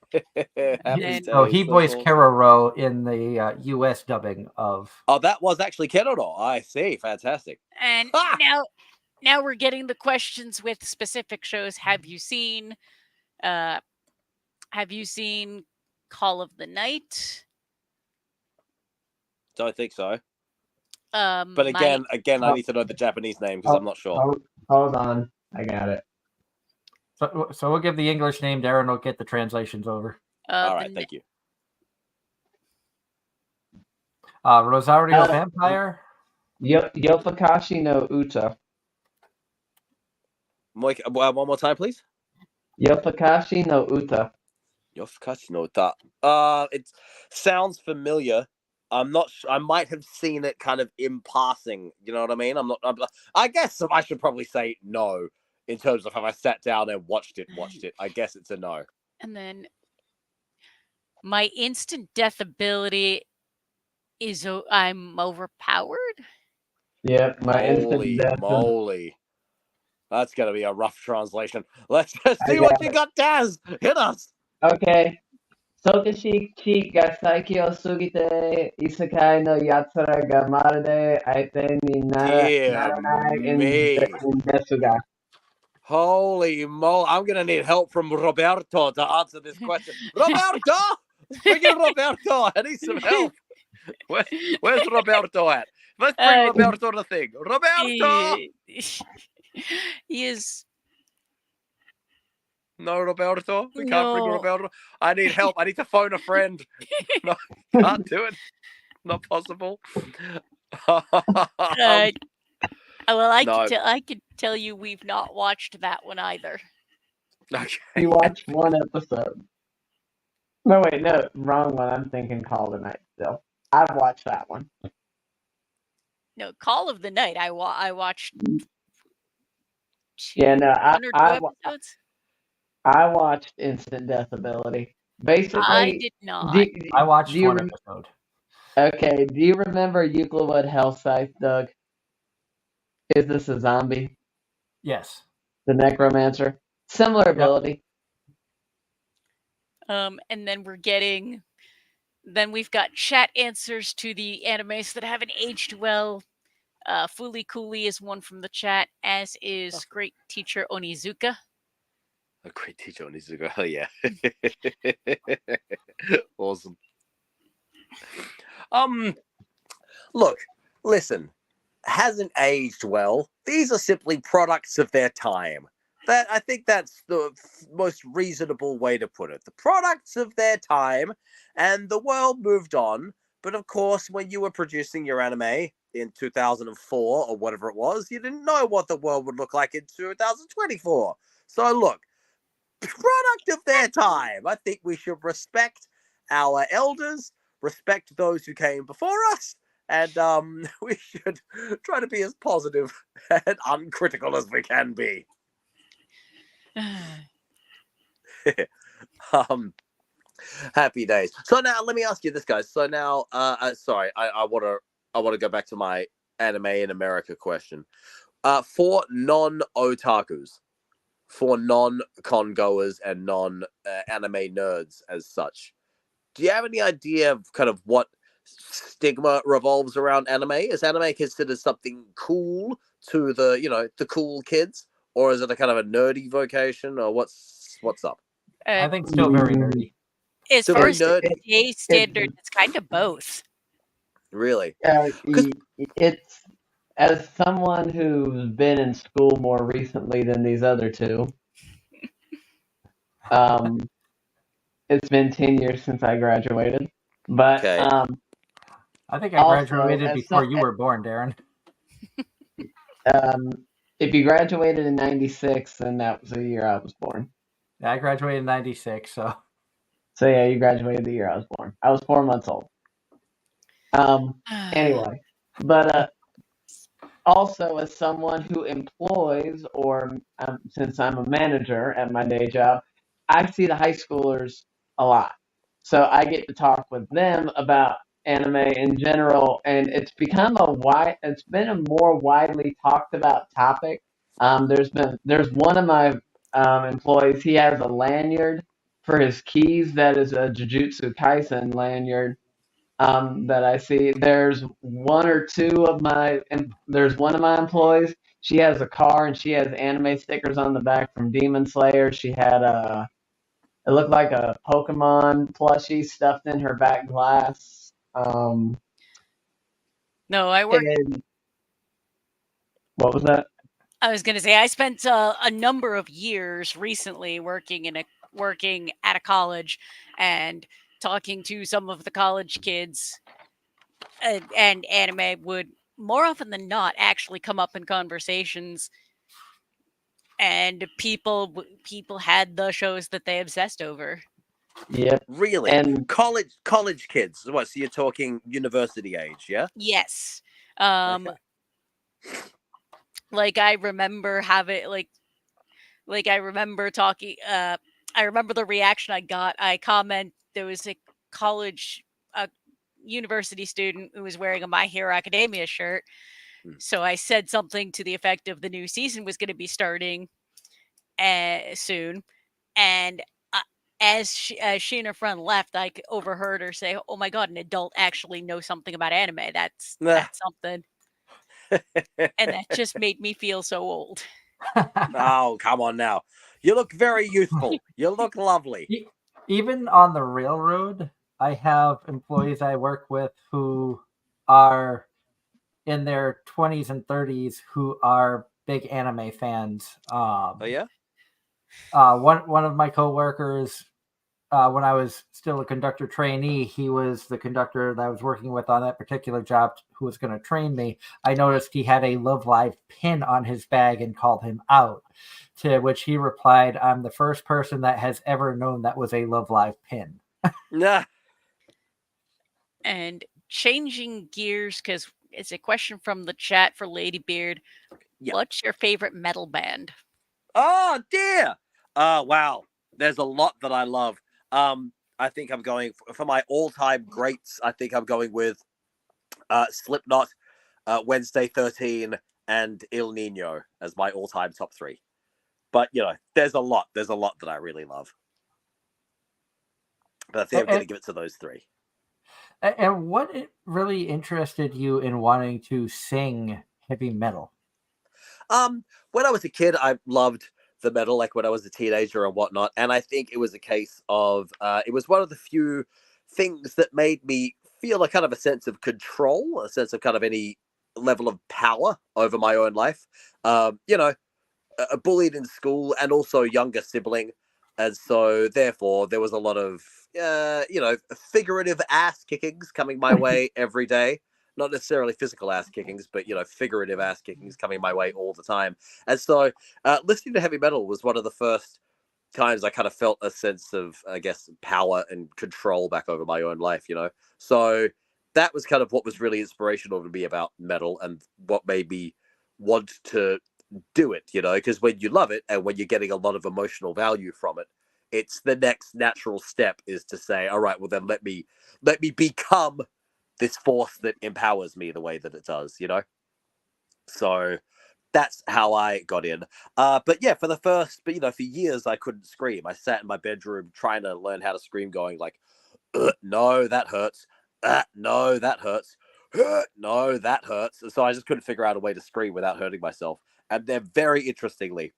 So he voiced Keroro in the US dubbing of. Oh, that was actually Keroro. I see. Fantastic. And now we're getting the questions with specific shows. Have you seen Call of the Night? Don't think so. But again, I need to know the Japanese name because I'm not sure. Hold on, I got it. So we'll give the English name. Darren will get the translations over. All right, thank you. Rosario Vampire. Yofakashi no Uta. One more time, please. Yofakashi no Uta. Yofakashi no Uta. It sounds familiar. I'm not sure. I might have seen it kind of in passing. You know what I mean? I guess I should probably say no in terms of have I sat down and watched it. I guess it's a no. And then my instant death ability is I'm overpowered. Yeah, my Holy instant death. moly. That's going to be a rough translation. Let's just see what you got, Daz. Hit us. Okay. Sokashi chi ga saiki o sugite isekai no yatsura ga marude aite ni naranai in desu ga. Holy moly! I'm gonna need help from Roberto to answer this question. Roberto, speaking of Roberto, I need some help. Where's Roberto at? Let's bring Uh, Roberto to the thing. Roberto! He is No, Roberto. We can't bring no. Roberto. I need help. I need to phone a friend. No, can't do it. Not possible. Well, no. I could tell you we've not watched that one either. Okay. You watched one episode. No, wait, no, wrong one. I'm thinking Call of the Night still. I've watched that one. No, Call of the Night. I watched. Yeah, no, one or two episodes. I watched Instant Death Ability. Basically, I did not. I watched do you one rem- episode. Okay, do you remember Euclid Hellscythe, Doug? Is this a zombie? Yes. The Necromancer? Similar ability. And then we've got chat answers to the animes that haven't aged well. Fooly Cooley is one from the chat, as is great teacher Onizuka. A great teacher on his go. Oh, yeah. Awesome. Look, listen. Hasn't aged well. These are simply products of their time. I think that's the most reasonable way to put it. The products of their time, and the world moved on. But of course, when you were producing your anime in 2004 or whatever it was, you didn't know what the world would look like in 2024. So look, product of their time. I think we should respect our elders, respect those who came before us, and we should try to be as positive and uncritical as we can be. Happy days. So now let me ask you this, guys. So now, sorry, I want to go back to my anime in America question. For non-otakus, for non-con goers and non-anime nerds as such, do you have any idea of kind of what stigma revolves around anime? Is anime considered something cool to the cool kids, or is it a kind of a nerdy vocation, or what's up? I think still very nerdy. As Still far very as nerdy. today's standard, it's kind of both. Really? It's, as someone who's been in school more recently than these other two, it's been 10 years since I graduated. But Okay. I think I also, graduated as before some- you were born, Darren. if you graduated in '96, then that was the year I was born. Yeah, I graduated in '96, so. So yeah, you graduated the year I was born. I was 4 months old. Anyway, but also as someone who employs, or since I'm a manager at my day job, I see the high schoolers a lot. So I get to talk with them about anime in general, and it's been a more widely talked about topic. There's one of my employees. He has a lanyard for his keys that is a Jujutsu Kaisen lanyard. That I see. There's one of my employees. She has a car and she has anime stickers on the back from Demon Slayer. She had it looked like a Pokemon plushie stuffed in her back glass. No, I worked. What was that? I was going to say I spent a number of years recently working at a college and talking to some of the college kids, and anime would more often than not actually come up in conversations, and people had the shows that they obsessed over. Yep. Really? And college kids. What? So you're talking university age, yeah? Yes. Okay. Like I remember having I remember talking. I remember the reaction I got. There was a university student who was wearing a My Hero Academia shirt. So I said something to the effect of the new season was going to be starting soon, and as she and her friend left, I overheard her say, "Oh my god, an adult actually knows something about anime. That's something." And that just made me feel so old. Oh, come on now. You look very youthful. You look lovely. Even on the railroad, I have employees I work with who are in their 20s and 30s who are big anime fans. Oh yeah. One of my coworkers, when I was still a conductor trainee, he was the conductor that I was working with on that particular job who was going to train me. I noticed he had a Love Live pin on his bag and called him out, to which he replied, "I'm the first person that has ever known that was a Love Live pin." Nah. And changing gears, because it's a question from the chat for Ladybeard. Yeah. What's your favorite metal band? Oh dear. Wow. There's a lot that I love. I think I'm going for my all-time greats. I think I'm going with Slipknot, Wednesday 13, and Il Nino as my all-time top 3. But you know, there's a lot that I really love. But I think I'm going to give it to those 3. And what really interested you in wanting to sing heavy metal? When I was a kid, I loved the metal, like when I was a teenager and whatnot. And I think it was a case of it was one of the few things that made me feel a kind of a sense of control, a sense of kind of any level of power over my own life. You know, bullied in school and also younger sibling. And so, therefore, there was a lot of, you know, figurative ass kickings coming my way every day. Not necessarily physical ass kickings, but, you know, figurative ass kickings coming my way all the time. And so, listening to heavy metal was one of the first times I kind of felt a sense of, I guess, power and control back over my own life, you know? So, that was kind of what was really inspirational to me about metal and what made me want to do it, you know, because when you love it and when you're getting a lot of emotional value from it, it's the next natural step is to say, all right, well then let me become this force that empowers me the way that it does, you know. So that's how I got in. But yeah, but you know, for years I couldn't scream. I sat in my bedroom trying to learn how to scream, going like, no, that hurts. No, that hurts. No, that hurts. So I just couldn't figure out a way to scream without hurting myself. And then, very interestingly,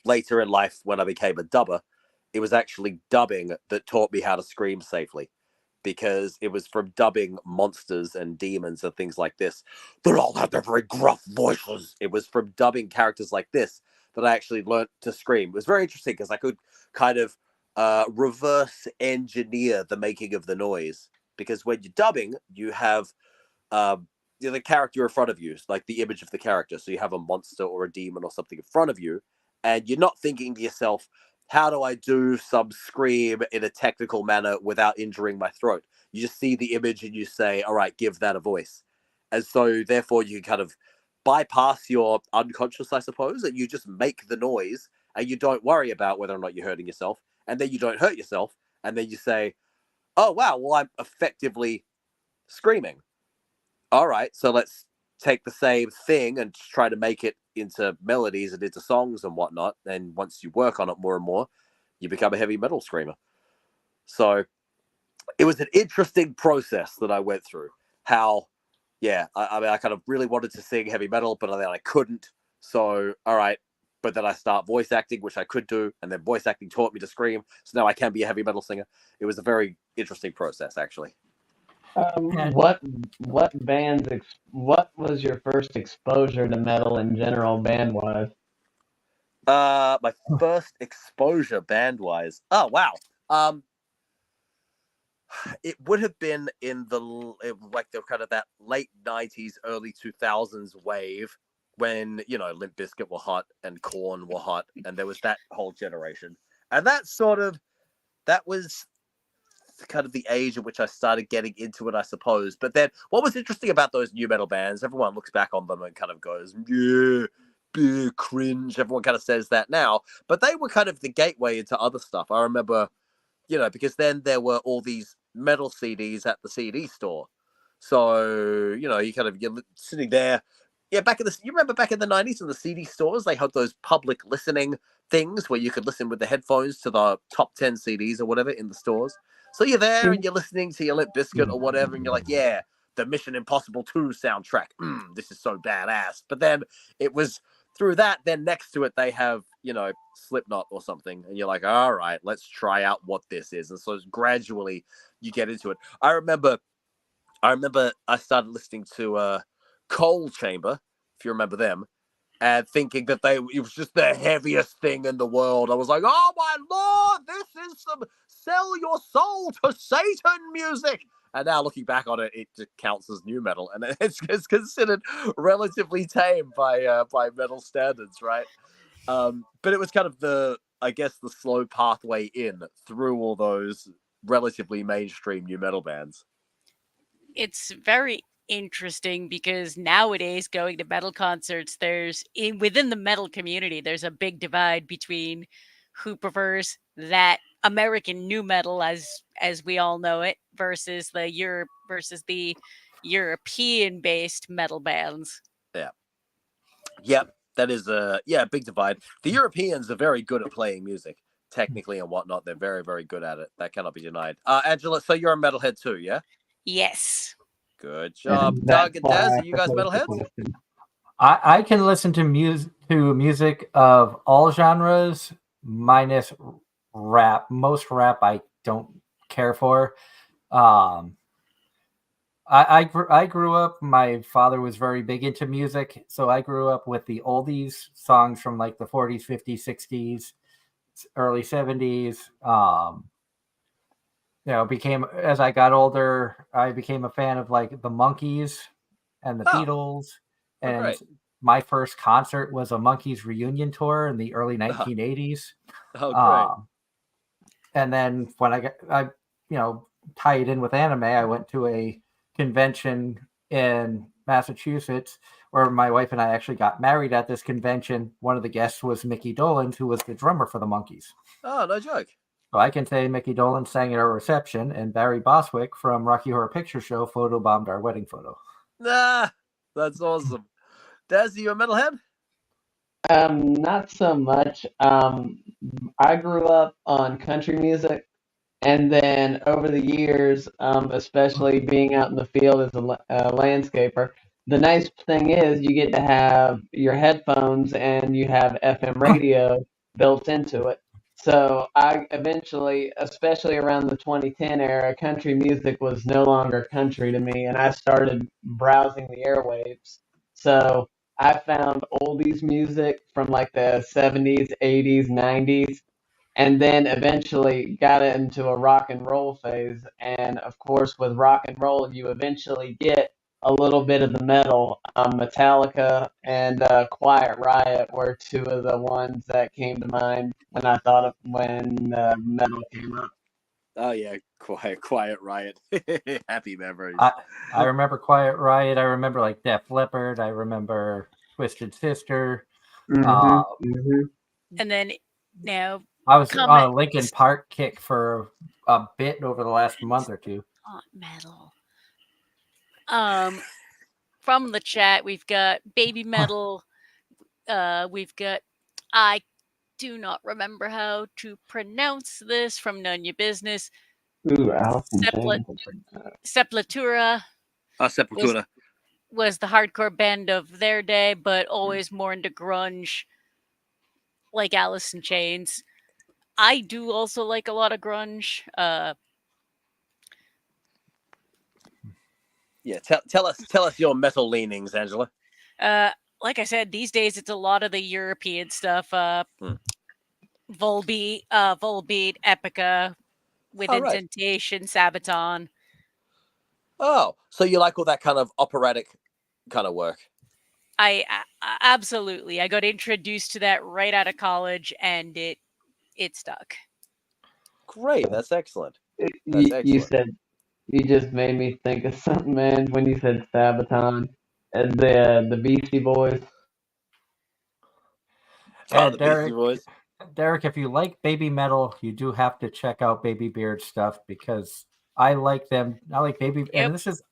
later in life, when I became a dubber, it was actually dubbing that taught me how to scream safely, because it was from dubbing monsters and demons and things like this that all had their very gruff voices. It was from dubbing characters like this that I actually learned to scream. It was very interesting because I could kind of reverse engineer the making of the noise, because when you're dubbing, you have the character in front of you, like the image of the character. So you have a monster or a demon or something in front of you, and you're not thinking to yourself, how do I do some scream in a technical manner without injuring my throat? You just see the image and you say, all right, give that a voice. And so therefore you kind of bypass your unconscious, I suppose, and you just make the noise and you don't worry about whether or not you're hurting yourself. And then you don't hurt yourself. And then you say, oh, wow, well, I'm effectively screaming. All right, so let's take the same thing and try to make it into melodies and into songs and whatnot. And once you work on it more and more, you become a heavy metal screamer. So it was an interesting process that I went through. How, yeah, I mean, I kind of really wanted to sing heavy metal, but then I couldn't. So, all right, but then I start voice acting, which I could do, and then voice acting taught me to scream. So now I can be a heavy metal singer. It was a very interesting process, actually. What was your first exposure to metal in general, band wise? My first exposure band wise. Oh wow. It would have been in like the kind of that late 90s, early 2000s wave when, you know, Limp Bizkit were hot and Korn were hot, and there was that whole generation. And that was kind of the age in which I started getting into it, I suppose. But then what was interesting about those new metal bands, everyone looks back on them and kind of goes, yeah, cringe. Everyone kind of says that now, but they were kind of the gateway into other stuff. I remember, you know, because then there were all these metal CDs at the CD store. So, you know, you're sitting there. Yeah, you remember back in the 90s in the CD stores, they had those public listening things where you could listen with the headphones to the top 10 CDs or whatever in the stores. So you're there and you're listening to your Limp Bizkit or whatever, and you're like, yeah, the Mission Impossible 2 soundtrack. This is so badass. But then it was through that, then next to it they have, you know, Slipknot or something, and you're like, all right, let's try out what this is. And so gradually you get into it. I remember I started listening to Coal Chamber, if you remember them, and thinking that it was just the heaviest thing in the world. I was like, oh my lord, this is some sell your soul to Satan music. And now looking back on it, it just counts as new metal, and it's considered relatively tame by metal standards, right? But it was kind of the slow pathway in through all those relatively mainstream new metal bands. It's very interesting because nowadays going to metal concerts, within the metal community, there's a big divide between who prefers that American new metal as we all know it versus the European based metal bands. Yep, that is a big divide. The Europeans are very good at playing music, technically and whatnot. They're very, very good at it. That cannot be denied. Angela, so you're a metalhead too, yeah? Yes. Good job. And Doug that's and why Daz, I are you guys proposed the metalheads? question. I can listen to music of all genres minus rap. Most rap I don't care for. I grew up. My father was very big into music, so I grew up with the oldies songs from like the 40s, 50s, 60s, early 70s. As I got older, I became a fan of like the Monkees and the Beatles. And great. my first concert was a Monkees reunion tour in the early 1980s. Oh, great. And then when I tie it in with anime, I went to a convention in Massachusetts where my wife and I actually got married at this convention. One of the guests was Mickey Dolenz, who was the drummer for the Monkees. Oh, no joke. So I can say Mickey Dolenz sang at our reception, and Barry Bostwick from Rocky Horror Picture Show photobombed our wedding photo. Nah, that's awesome. Daz, are you a metalhead? Not so much. I grew up on country music, and then over the years, especially being out in the field as a landscaper, the nice thing is you get to have your headphones and you have FM radio built into it. So I eventually, especially around the 2010 era, country music was no longer country to me, and I started browsing the airwaves. So I found oldies music from like the 70s, 80s, 90s, and then eventually got into a rock and roll phase. And of course, with rock and roll, you eventually get a little bit of the metal. Metallica and Quiet Riot were two of the ones that came to mind when I thought of when metal came up. Oh yeah, Quiet Riot. Happy memories. I remember Quiet Riot. I remember like Def Leppard. I remember Twisted Sister. And then now I was on a Linkin Park kick for a bit over the last month or two. Metal. From the chat, we've got Baby Metal. We've got I do not remember how to pronounce this from None Your Business. Ooh, Allison Sepultura. Sepultura was the hardcore band of their day, but always more into grunge, like Alice in Chains. I do also like a lot of grunge. Yeah, tell us your metal leanings, Angela. Like I said, these days it's a lot of the European stuff. Volbeat, Epica, with Indentation, Sabaton. Oh, so you like all that kind of operatic kind of work? I absolutely. I got introduced to that right out of college, and it stuck. Great, that's excellent. You said you just made me think of something, man. When you said Sabaton and the Beastie Boys. The Beastie Boys. Derek, if you like baby metal, you do have to check out Babybeard stuff because I like them. I like Baby, and this is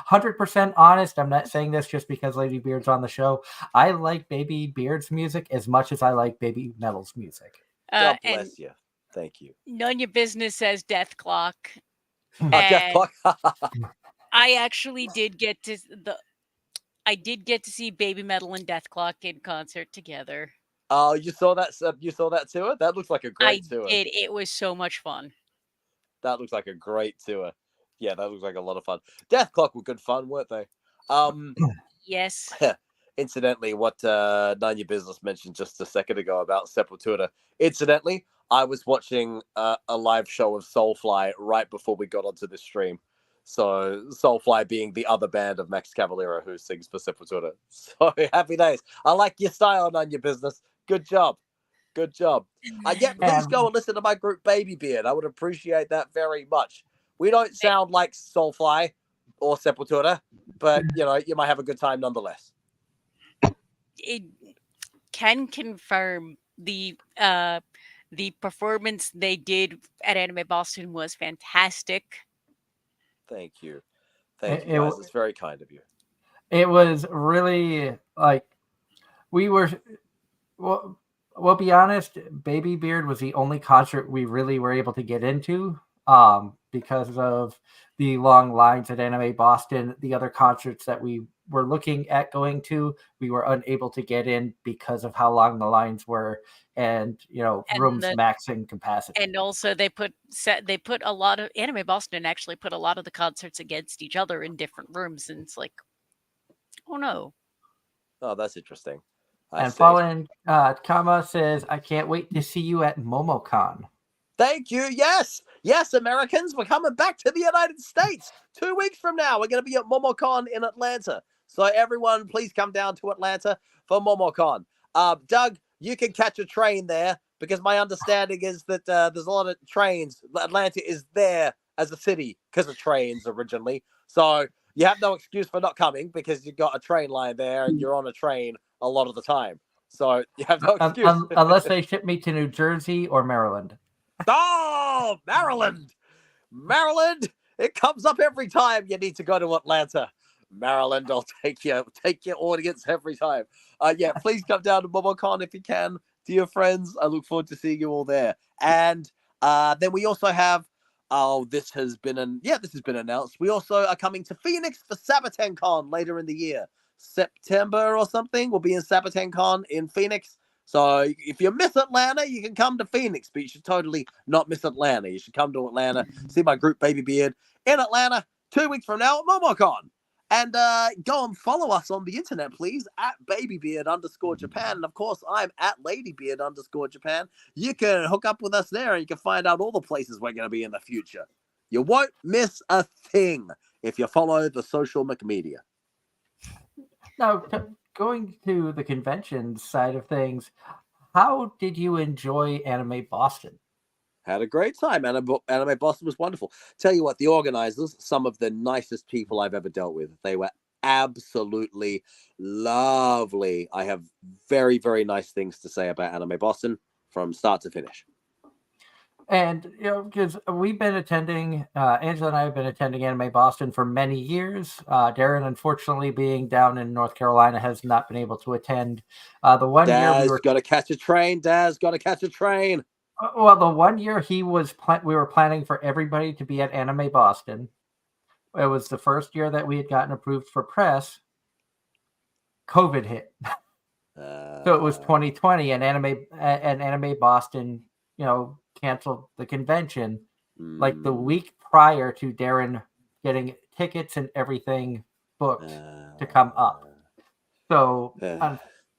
100% honest. I'm not saying this just because Ladybeard's on the show. I like Babybeard's music as much as I like Baby Metal's music. God bless you. Thank you. None Your Business says Death Clock. Death Clock. I actually did get to I did get to see Baby Metal and Death Clock in concert together. Oh, you saw that? You saw that tour? That looks like a I great tour. did. It was so much fun. That looks like a great tour. Yeah, that looks like a lot of fun. Death Clock were good fun, weren't they? Yes. Incidentally, what None Your Business mentioned just a second ago about Sepultura. Incidentally, I was watching a live show of Soulfly right before we got onto this stream. So Soulfly being the other band of Max Cavalera who sings for Sepultura. So happy days. I like your style, None Your Business. Good job. Good job. Yeah, please go and listen to my group Babybeard. I would appreciate that very much. We don't sound like Soulfly or Sepultura, but you might have a good time nonetheless. It can confirm the performance they did at Anime Boston was fantastic. Thank you. Thank you, guys. It's very kind of you. It was really like we were. Well, be honest, Babybeard was the only concert we really were able to get into because of the long lines at Anime Boston. The other concerts that we were looking at going to, we were unable to get in because of how long the lines were and rooms maxing capacity. And also they put a lot of Anime Boston actually put a lot of the concerts against each other in different rooms, and it's like, oh no. Oh, that's interesting. And Fallen Kama says, I can't wait to see you at MomoCon. Thank you. Yes. Yes, Americans, we're coming back to the United States 2 weeks from now. We're going to be at MomoCon in Atlanta. So everyone, please come down to Atlanta for MomoCon. Doug, you can catch a train there because my understanding is that there's a lot of trains. Atlanta is there as a city because of trains originally. So you have no excuse for not coming because you've got a train line there and you're on a train a lot of the time. So you have no excuse. Unless they ship me to New Jersey or Maryland. Oh, Maryland. Maryland. It comes up every time you need to go to Atlanta. Maryland, I'll take your audience every time. Yeah, please come down to MomoCon if you can, dear friends. I look forward to seeing you all there. And then we also have this has been announced. We also are coming to Phoenix for SabatenCon later in the year. September or something. We'll be in SabatenCon in Phoenix. So if you miss Atlanta, you can come to Phoenix, but you should totally not miss Atlanta. You should come to Atlanta, see my group Babybeard in Atlanta 2 weeks from now at MomoCon. And go and follow us on the internet, please, at Babybeard_Japan. And of course, I'm at Ladybeard_Japan. You can hook up with us there and you can find out all the places we're going to be in the future. You won't miss a thing if you follow the social media. Now, going to the convention side of things, how did you enjoy Anime Boston? Had a great time. Anime Boston was wonderful. Tell you what, the organizers, some of the nicest people I've ever dealt with. They were absolutely lovely. I have very, very nice things to say about Anime Boston from start to finish. And, because we've been attending, Angela and I have been attending Anime Boston for many years. Darren, unfortunately, being down in North Carolina, has not been able to attend. The one year we were got to catch a train. Daz got to catch a train. Well, the 1 year we were planning for everybody to be at Anime Boston. It was the first year that we had gotten approved for press. COVID hit. So it was 2020 and Anime Boston, canceled the convention like the week prior to Darren getting tickets and everything booked to come up. So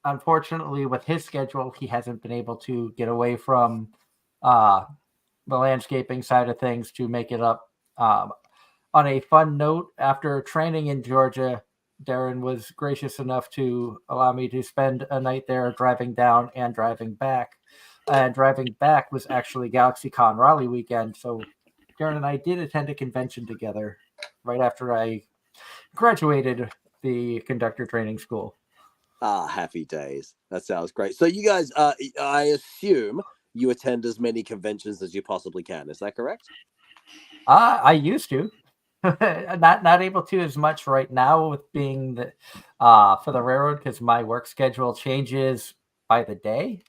unfortunately, with his schedule, he hasn't been able to get away from the landscaping side of things to make it up. On a fun note, after training in Georgia, Darren was gracious enough to allow me to spend a night there driving down and driving back. And driving back was actually GalaxyCon Raleigh weekend. So Darren and I did attend a convention together right after I graduated the conductor training school. Happy days. That sounds great. So you guys, I assume you attend as many conventions as you possibly can. Is that correct? I used to. not able to as much right now with being the for the railroad because my work schedule changes by the day.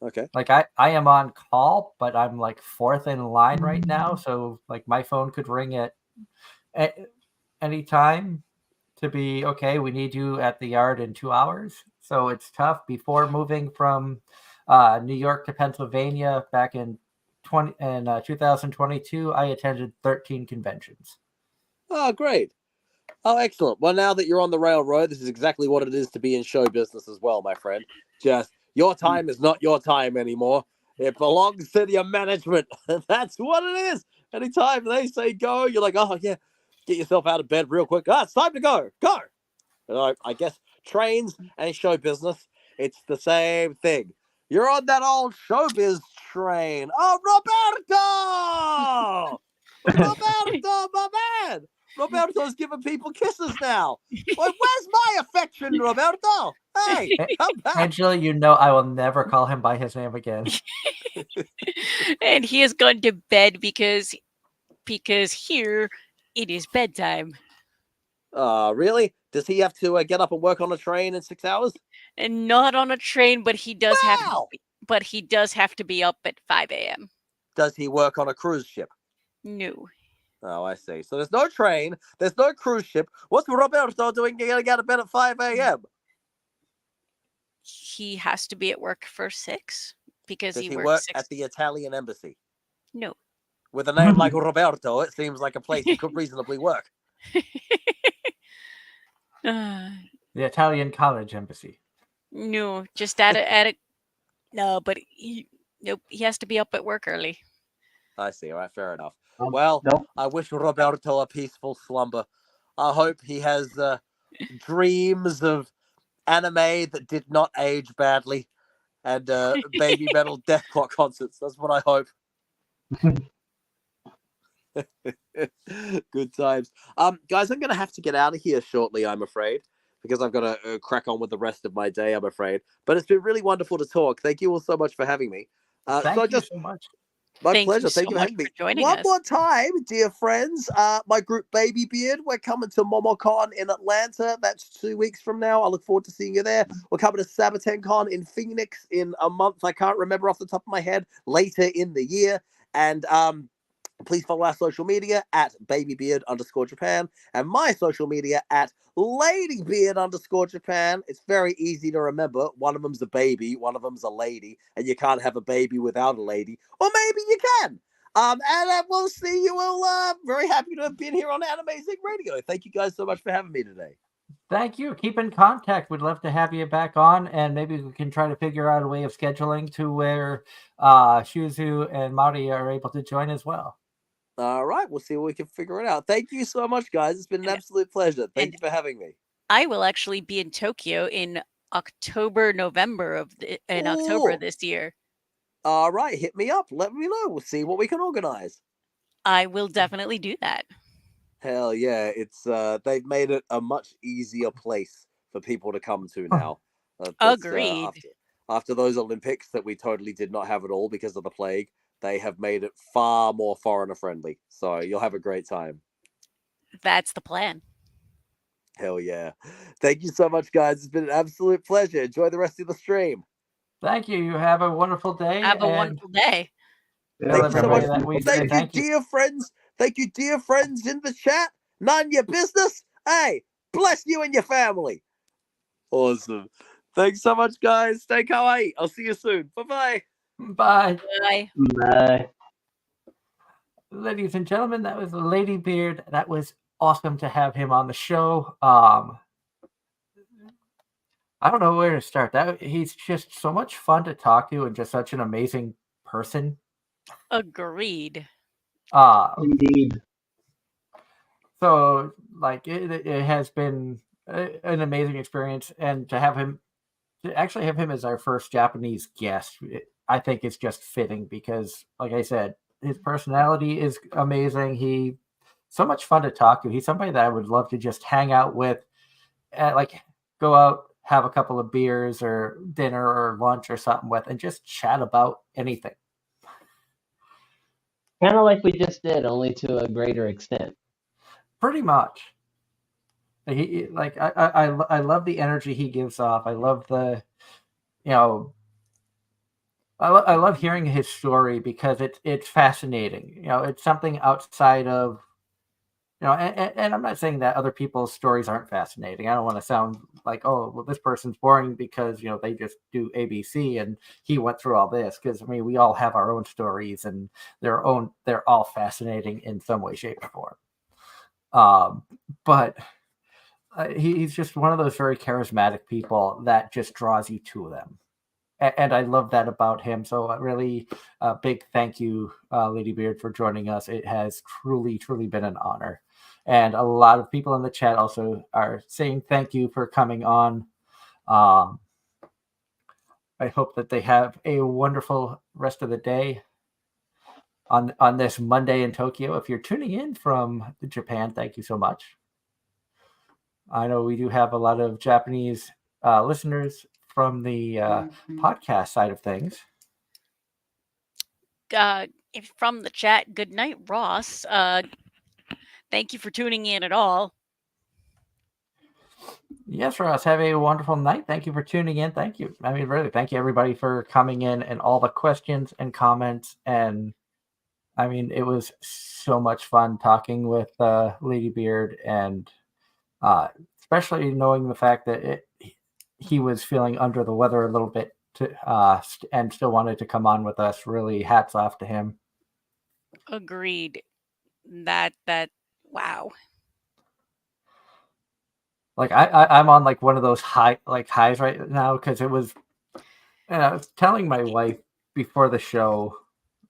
Okay. Like I am on call, but I'm like fourth in line right now. So like my phone could ring at any time to be okay. We need you at the yard in 2 hours, so it's tough. Before moving from New York to Pennsylvania back in 2022, I attended 13 conventions. Oh, great. Oh, excellent. Well, now that you're on the railroad, this is exactly what it is to be in show business as well, my friend. Just your time is not your time anymore. It belongs to your management. That's what it is. Anytime they say go, you're like, oh, yeah, get yourself out of bed real quick. Ah, it's time to go. Go. And I guess trains and show business, it's the same thing. You're on that old showbiz train. Oh, Roberto! Roberto, my man! Roberto's giving people kisses now. Wait, where's my affection, Roberto? Hey, come back. Angela, you know I will never call him by his name again. And he has gone to bed because here it is bedtime. Really? Does he have to get up and work on a train in 6 hours? And not on a train, but he does have to Wow! but he does have to be up at 5 a.m. Does he work on a cruise ship? No. Oh, I see. So there's no train, there's no cruise ship. What's Roberto doing getting out of bed at 5 a.m.? He has to be at work for 6 because Does he he works work 6. at the Italian embassy? No. With a name like Roberto, it seems like a place he could reasonably work. Uh, The Italian College Embassy. no, just at a no, but nope, he has to be up at work early. I see. All right, fair enough. Um, Well, nope. I wish Roberto a peaceful slumber. I hope he has dreams of anime that did not age badly and baby metal death clock concerts. That's what I hope. Good times. Guys, I'm going to have to get out of here shortly, I'm afraid, because I've got to crack on with the rest of my day, I'm afraid. But it's been really wonderful to talk. Thank you all so much for having me. Thank you so much. My Thank pleasure. you Thank so you for much having me. for joining One us. more time, dear friends. My group Babybeard, we're coming to MomoCon in Atlanta. That's 2 weeks from now. I look forward to seeing you there. We're coming to SabatenCon in Phoenix in a month. I can't remember off the top of my head. Later in the year. And please follow our social media at Babybeard_Japan and my social media at Ladybeard_Japan. It's very easy to remember. One of them's a baby, one of them's a lady, and you can't have a baby without a lady, or maybe you can. And we'll see you all. Very happy to have been here on Anime-Zing Radio. Thank you guys so much for having me today. Thank you. Keep in contact. We'd love to have you back on, and maybe we can try to figure out a way of scheduling to where Suzu and Mari are able to join as well. All right, we'll see what we can figure it out. Thank you so much, guys. It's been an absolute pleasure. Thank you for having me. I will actually be in Tokyo in October Ooh. this year. All right, hit me up. Let me know. We'll see what we can organize. I will definitely do that. Hell yeah, it's they've made it a much easier place for people to come to now. Agreed. After those Olympics that we totally did not have at all because of the plague, they have made it far more foreigner friendly. So you'll have a great time. That's the plan. Hell yeah. Thank you so much, guys. It's been an absolute pleasure. Enjoy the rest of the stream. Thank you. You have a wonderful day. Have a wonderful day. Tell Thank you so everybody much. that we Thank say you, thank you. dear friends. Thank you, dear friends in the chat. None your business. Hey, bless you and your family. Awesome. Thanks so much, guys. Stay kawaii. I'll see you soon. Bye-bye. Bye. Bye. Bye. Ladies and gentlemen, that was Ladybeard. That was awesome to have him on the show. I don't know where to start. He's just so much fun to talk to and just such an amazing person. Agreed. Indeed. So, like, it has been an amazing experience, and to actually have him as our first Japanese guest, I think it's just fitting because, like I said, his personality is amazing. He's so much fun to talk to. He's somebody that I would love to just hang out with, like go out, have a couple of beers or dinner or lunch or something with, and just chat about anything. Kind of like we just did, only to a greater extent. Pretty much. I love the energy he gives off. I love the, I love hearing his story because it's fascinating. It's something outside of And I'm not saying that other people's stories aren't fascinating. I don't want to sound like, oh, well, this person's boring because they just do ABC and he went through all this. Because I mean, we all have our own stories and they're all fascinating in some way, shape, or form. But he's just one of those very charismatic people that just draws you to them. And I love that about him. So really, big thank you, Ladybeard, for joining us. It has truly, truly been an honor. And a lot of people in the chat also are saying thank you for coming on. I hope that they have a wonderful rest of the day on this Monday in Tokyo. If you're tuning in from Japan, thank you so much. I know we do have a lot of Japanese listeners from the podcast side of things. From the chat, good night, Ross. Thank you for tuning in at all. Yes, Ross, have a wonderful night. Thank you for tuning in. Thank you. I mean, really, thank you everybody for coming in and all the questions and comments. And I mean, it was so much fun talking with Ladybeard, and especially knowing the fact that he was feeling under the weather a little bit and still wanted to come on with us. Really, hats off to him. Agreed. That wow. Like I'm on like one of those highs right now, because it was. And I was telling my wife before the show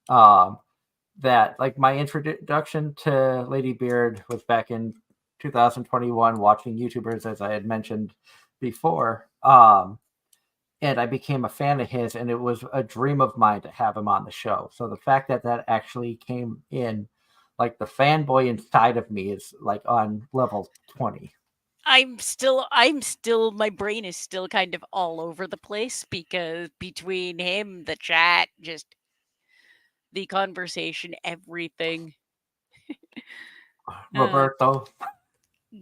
that like my introduction to Ladybeard was back in 2021, watching YouTubers, as I had mentioned before. And I became a fan of his, and it was a dream of mine to have him on the show. So the fact that actually came in, like the fanboy inside of me is like on level 20. I'm still my brain is still kind of all over the place because between him, the chat, just the conversation, everything. Roberto.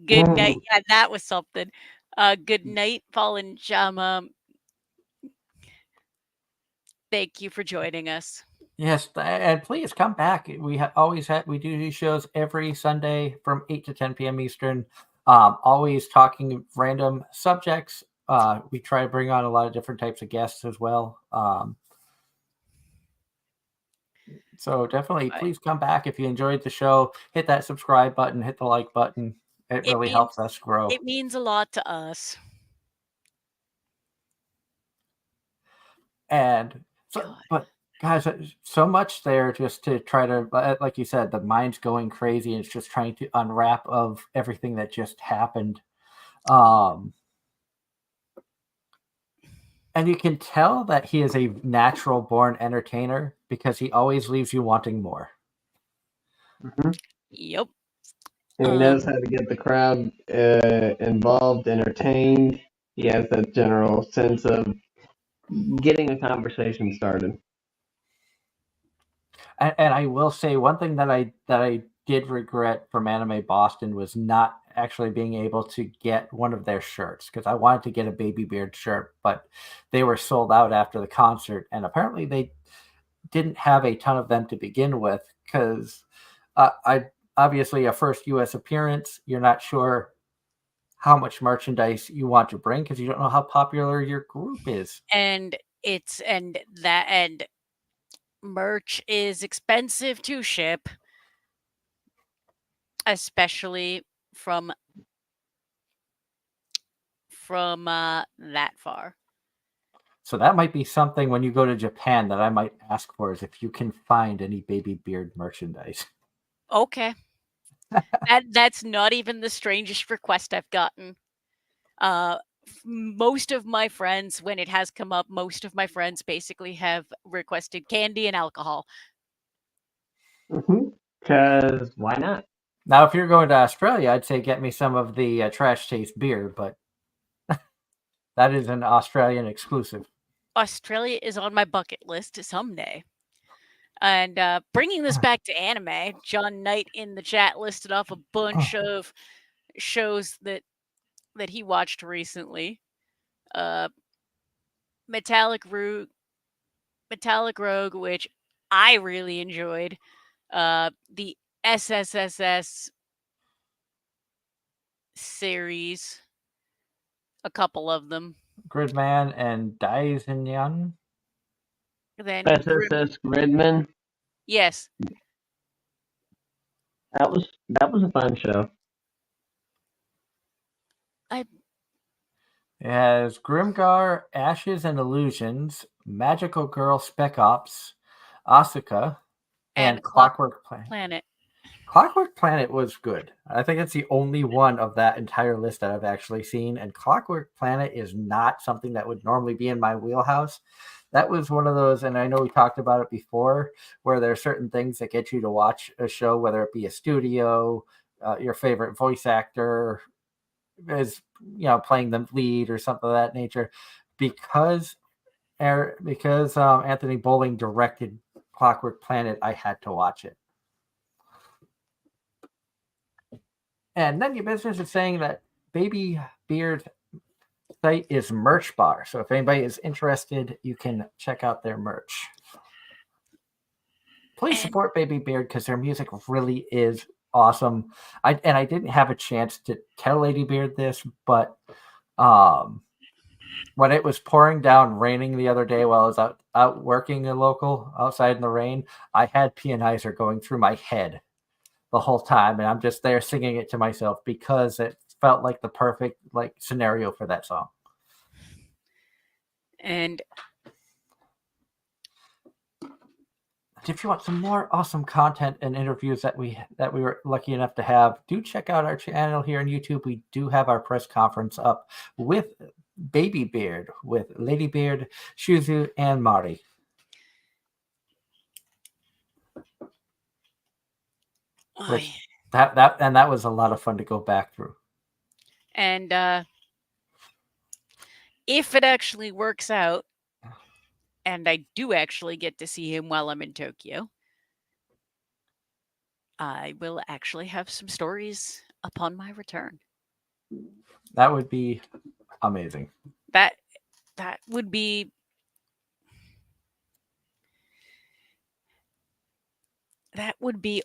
Good night. Yeah, that was something. Good night, Fallen Shama. Thank you for joining us. Yes, and please come back. We we do these shows every Sunday from 8 to 10 p.m. Eastern. Always talking random subjects. We try to bring on a lot of different types of guests as well. So definitely, please come back if you enjoyed the show. Hit that subscribe button. Hit the like button. It really helps us grow. It means a lot to us. And so, but guys, so much there just to try to, like you said, the mind's going crazy and it's just trying to unwrap of everything that just happened. And you can tell that he is a natural born entertainer because he always leaves you wanting more. Mm-hmm. Yep. He knows how to get the crowd involved, entertained. He has that general sense of getting a conversation started. And I will say one thing that I did regret from Anime Boston was not actually being able to get one of their shirts, because I wanted to get a Babybeard shirt, but they were sold out after the concert, and apparently they didn't have a ton of them to begin with, because I obviously a first U.S. appearance, you're not sure how much merchandise you want to bring because you don't know how popular your group is. And merch is expensive to ship, especially from that far. So that might be something when you go to Japan that I might ask for, is if you can find any Babybeard merchandise. Okay. That's not even the strangest request I've gotten. Most of my friends, when it has come up, most of my friends basically have requested candy and alcohol. Because why not? Now, if you're going to Australia, I'd say get me some of the Trash Taste beer, but that is an Australian exclusive. Australia is on my bucket list someday. And bringing this back to anime, John Knight in the chat listed off a bunch of shows that he watched recently. Metallic Rogue, which I really enjoyed. The SSSS series. A couple of them. Gridman and Daisen. Then SSS Gridman. yes, That was a fun show. It has Grimgar, Ashes and Illusions, Magical Girl Spec Ops, Asuka, and Clockwork Planet. Clockwork Planet was good. I think it's the only one of that entire list that I've actually seen. And Clockwork Planet is not something that would normally be in my wheelhouse. That was one of those, and I know we talked about it before, where there are certain things that get you to watch a show, whether it be a studio, your favorite voice actor is, playing the lead or something of that nature. Because Anthony Bowling directed Clockwork Planet, I had to watch it. And then your business is saying that Babybeard site is Merch Bar. So if anybody is interested, you can check out their merch. Please support Babybeard because their music really is awesome. I didn't have a chance to tell Ladybeard this, but when it was pouring down, raining the other day while I was out working a local outside in the rain, I had Pianizer going through my head the whole time, and I'm just there singing it to myself because it felt like the perfect scenario for that song. And if you want some more awesome content and interviews that we were lucky enough to have, do check out our channel here on YouTube. We do have our press conference up with Babybeard, with Ladybeard, Suzu, and Mari. That was a lot of fun to go back through. And if it actually works out, and I do actually get to see him while I'm in Tokyo, I will actually have some stories upon my return. That would be amazing. That would be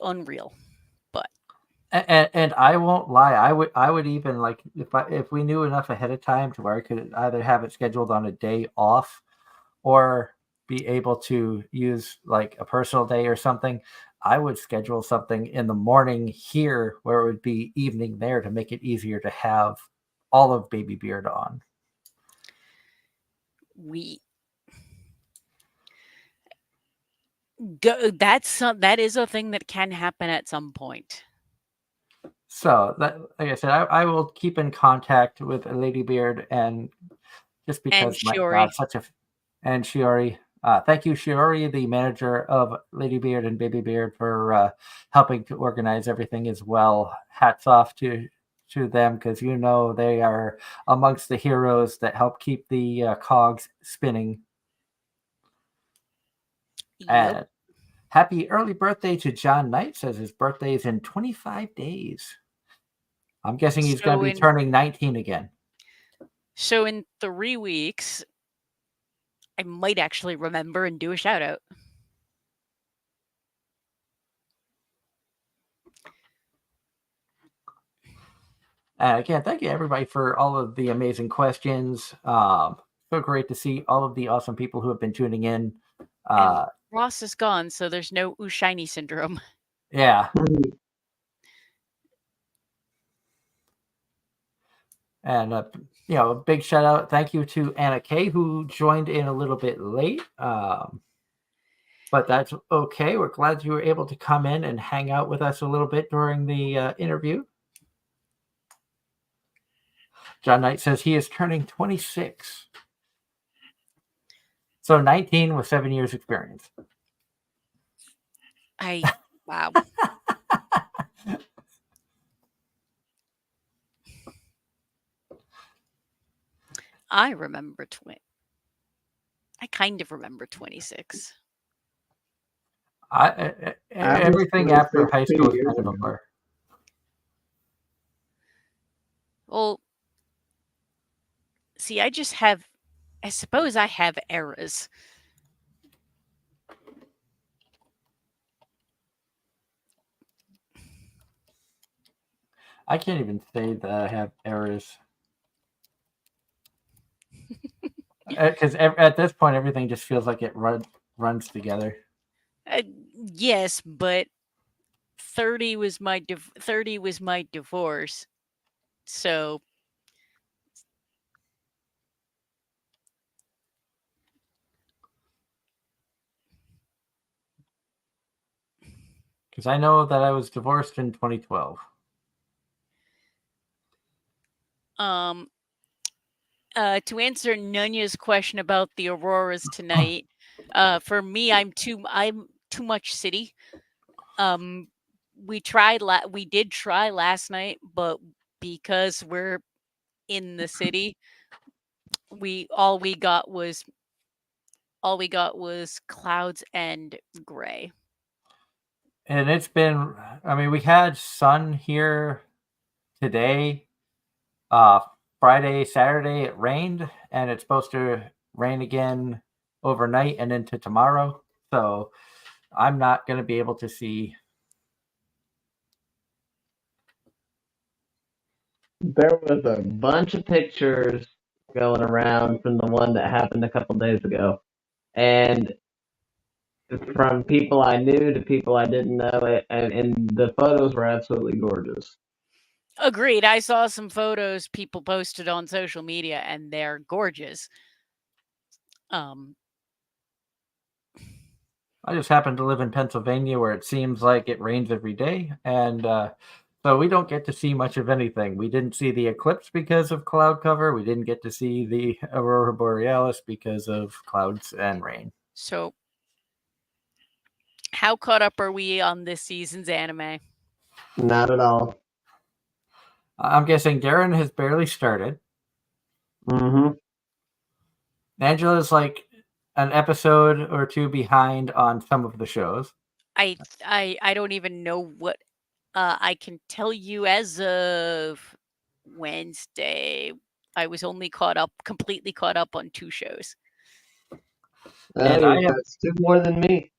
unreal. But and I won't lie, I would even if we knew enough ahead of time to where I could either have it scheduled on a day off or be able to use a personal day or something, I would schedule something in the morning here where it would be evening there to make it easier to have all of Babybeard on. That is a thing that can happen at some point. So like I said, I will keep in contact with Ladybeard, and just because and Shiori. And Shiori. Thank you, Shiori, the manager of Ladybeard and Babybeard, for helping to organize everything as well. Hats off to them, because they are amongst the heroes that help keep the cogs spinning. Yep. And happy early birthday to John Knight. Says his birthday is in 25 days. I'm guessing he's going to be turning 19 again. So in 3 weeks, I might actually remember and do a shout out. Again, thank you everybody for all of the amazing questions. So great to see all of the awesome people who have been tuning in. Ross is gone, so there's no ooh shiny syndrome. Yeah. And a big shout out, thank you to Anna Kay, who joined in a little bit late. But that's okay. We're glad you were able to come in and hang out with us a little bit during the interview. John Knight says he is turning 26. So 19 with 7 years experience. Wow. I kind of remember 26. Everything after high school is kind of a blur. Well, see, I suppose I have eras. I can't even say that I have errors. Because at this point, everything just feels like it runs together. Yes, but 30 was my 30 was my divorce. So Because I know that I was divorced in 2012. To answer Nunya's question about the auroras tonight, for me, I'm too much city. We did try last night, but because we're in the city, all we got was clouds and gray. And it's been, I mean, we had sun here today. Friday, Saturday, it rained, and it's supposed to rain again overnight and into tomorrow. So I'm not going to be able to see. There was a bunch of pictures going around from the one that happened a couple days ago, and from people I knew to people I didn't know, and the photos were absolutely gorgeous. Agreed. I saw some photos people posted on social media, and they're gorgeous. I just happen to live in Pennsylvania, where it seems like it rains every day, and so we don't get to see much of anything. We didn't see the eclipse because of cloud cover. We didn't get to see the aurora borealis because of clouds and rain. So, how caught up are we on this season's anime? Not at all. I'm guessing Darren has barely started. Mm-hmm. Angela's like an episode or two behind on some of the shows. I don't even know what I can tell you as of Wednesday. I was only completely caught up on 2 shows. That's 2 more than me.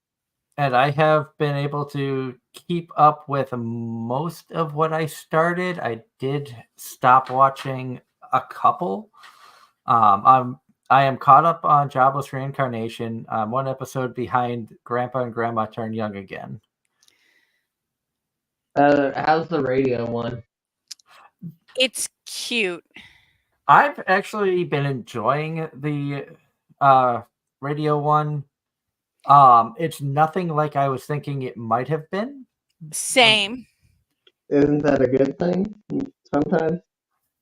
And I have been able to keep up with most of what I started. I did stop watching a couple. I am caught up on Jobless Reincarnation. I'm 1 episode behind Grandpa and Grandma Turn Young Again. How's the radio one? It's cute. I've actually been enjoying the radio one. It's nothing like I was thinking it might have been. Same. Isn't that a good thing sometimes?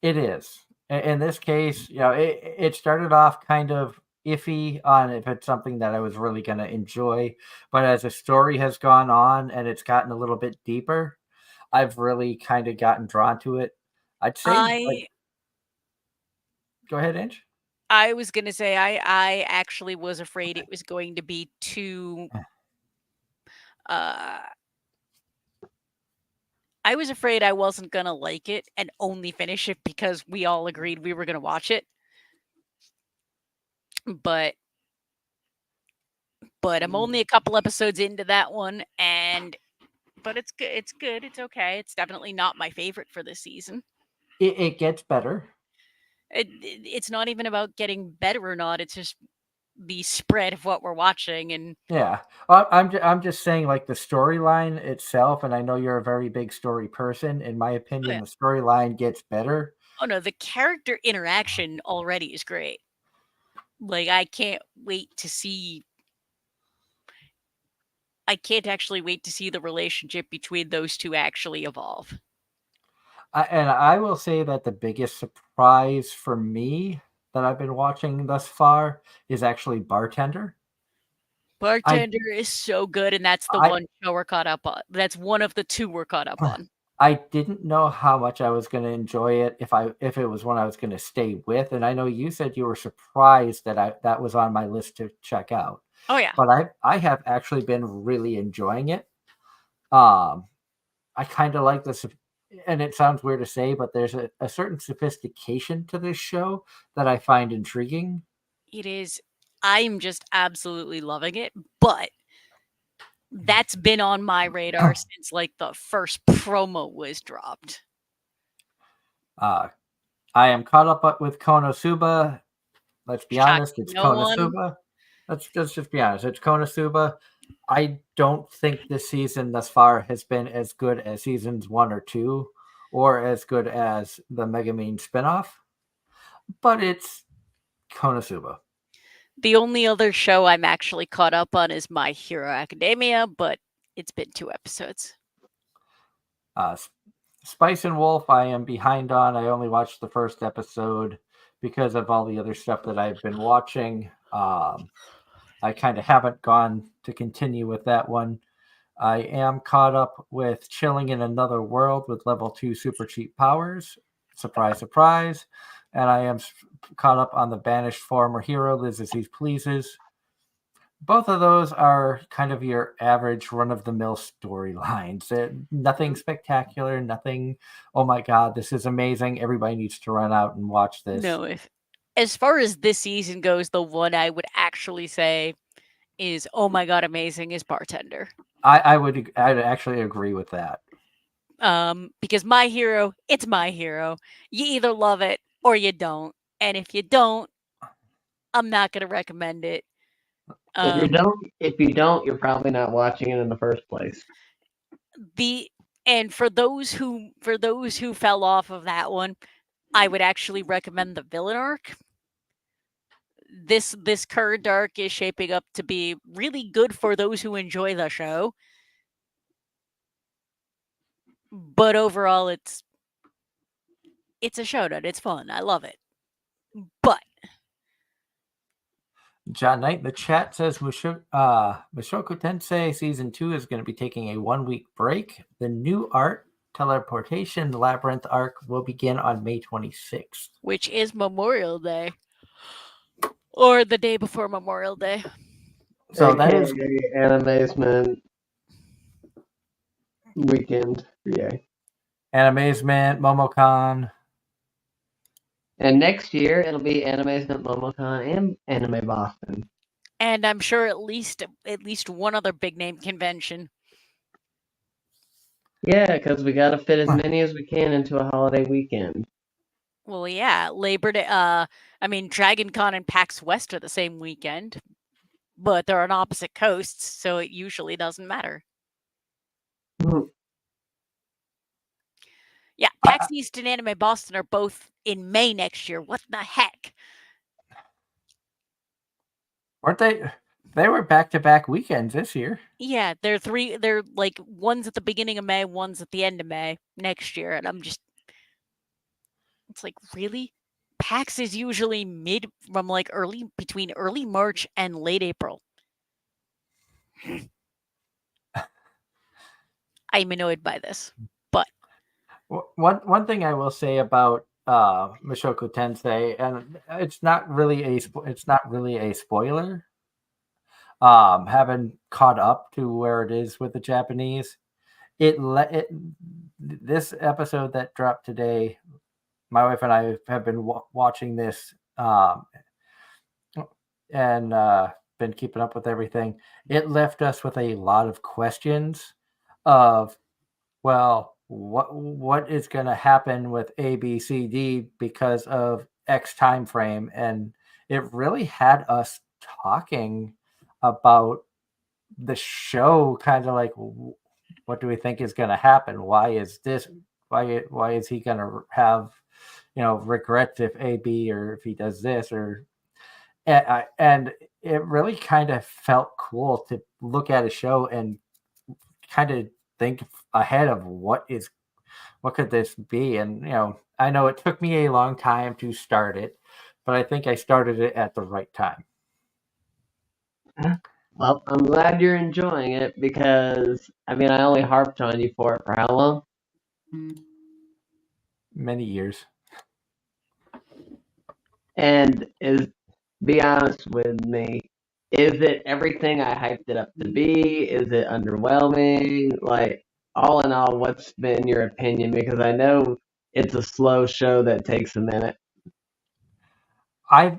It is. In this case, it started off kind of iffy on if it's something that I was really going to enjoy, but as the story has gone on and it's gotten a little bit deeper, I've really kind of gotten drawn to it. I'd say, go ahead, Ange. I was gonna say I actually was afraid it was going to be too. I was afraid I wasn't gonna like it and only finish it because we all agreed we were gonna watch it. But I'm only a couple episodes into that one, but it's good. It's good. It's okay. It's definitely not my favorite for this season. It gets better. It's not even about getting better or not. It's just the spread of what we're watching, and yeah, well, I'm just saying, like, the storyline itself, and I know you're a very big story person. In my opinion, the storyline gets better. Oh no, the character interaction already is great. Like, I can't actually wait to see the relationship between those two actually evolve. And I will say that the biggest surprise for me that I've been watching thus far is actually Bartender. Bartender is so good, and that's the one show we're caught up on. That's one of the 2 we're caught up on. I didn't know how much I was going to enjoy it if it was one I was going to stay with, and I know you said you were surprised that that was on my list to check out. Oh yeah, but I have actually been really enjoying it. I kind of like this, and it sounds weird to say, but there's a certain sophistication to this show that I find intriguing. It is. I'm just absolutely loving it, but that's been on my radar since like the first promo was dropped. I am caught up with Konosuba. Let's be honest, Shocking it's no one. Konosuba. Let's just be honest, it's Konosuba. I don't think this season thus far has been as good as seasons 1 or 2, or as good as the Megumin spinoff, but it's Konosuba. The only other show I'm actually caught up on is My Hero Academia, but it's been 2 episodes. Spice and Wolf, I am behind on. I only watched the first episode because of all the other stuff that I've been watching. I kind of haven't gone to continue with that one. I am caught up with Chilling in Another World with level 2 super cheap powers. Surprise, surprise. And I am caught up on The Banished Former Hero, Liz As He Pleases. Both of those are kind of your average run-of-the-mill storylines. Nothing spectacular, nothing, oh my god, this is amazing. Everybody needs to run out and watch this. No, as far as this season goes, the one I would actually say is, oh my god, amazing, is Bartender. I'd actually agree with that. Because My Hero, it's My Hero. You either love it or you don't. And if you don't, I'm not going to recommend it. If you don't, you're probably not watching it in the first place. And for those who fell off of that one, I would actually recommend the villain arc. This current arc is shaping up to be really good for those who enjoy the show. But overall, it's a showdown. It's fun. I love it. But John Knight in the chat says Mushoku Tensei Season 2 is going to be taking a 1-week break. The new art, Teleportation Labyrinth arc, will begin on May 26th. Which is Memorial Day. Or the day before Memorial Day. So that is Anime-Zing weekend. Yay. Anime-Zing, Momocon. And next year, it'll be Anime-Zing, Momocon, and Anime Boston. And I'm sure at least one other big name convention. Yeah, because we got to fit as many as we can into a holiday weekend. Well, yeah, Labor Day. Dragon Con and PAX West are the same weekend, but they're on opposite coasts, so it usually doesn't matter. Yeah, PAX East and Anime Boston are both in May next year. What the heck? Weren't they? They were back-to-back weekends this year. Yeah, they're like one's at the beginning of May, one's at the end of May next year, and it's like, really? PAX is usually between early March and late April. I'm annoyed by this, but one thing I will say about Mushoku Tensei, and it's not really a spoiler. Having caught up to where it is with the Japanese, this episode that dropped today, my wife and I have been watching this and been keeping up with everything. It left us with a lot of questions of, well, what is going to happen with A, B, C, D because of X time frame, and it really had us talking about the show, kind of like, what do we think is going to happen? Why is this? Why is he going to have, regrets if A, B, or if he does this, or and it really kind of felt cool to look at a show and kind of think ahead of what could this be. And I know it took me a long time to start it, but I think I started it at the right time. Well, I'm glad you're enjoying it, because I only harped on you for it for how long? Many years. And be honest with me, is it everything I hyped it up to be? Is it underwhelming? Like, all in all, what's been your opinion? Because I know it's a slow show that takes a minute. I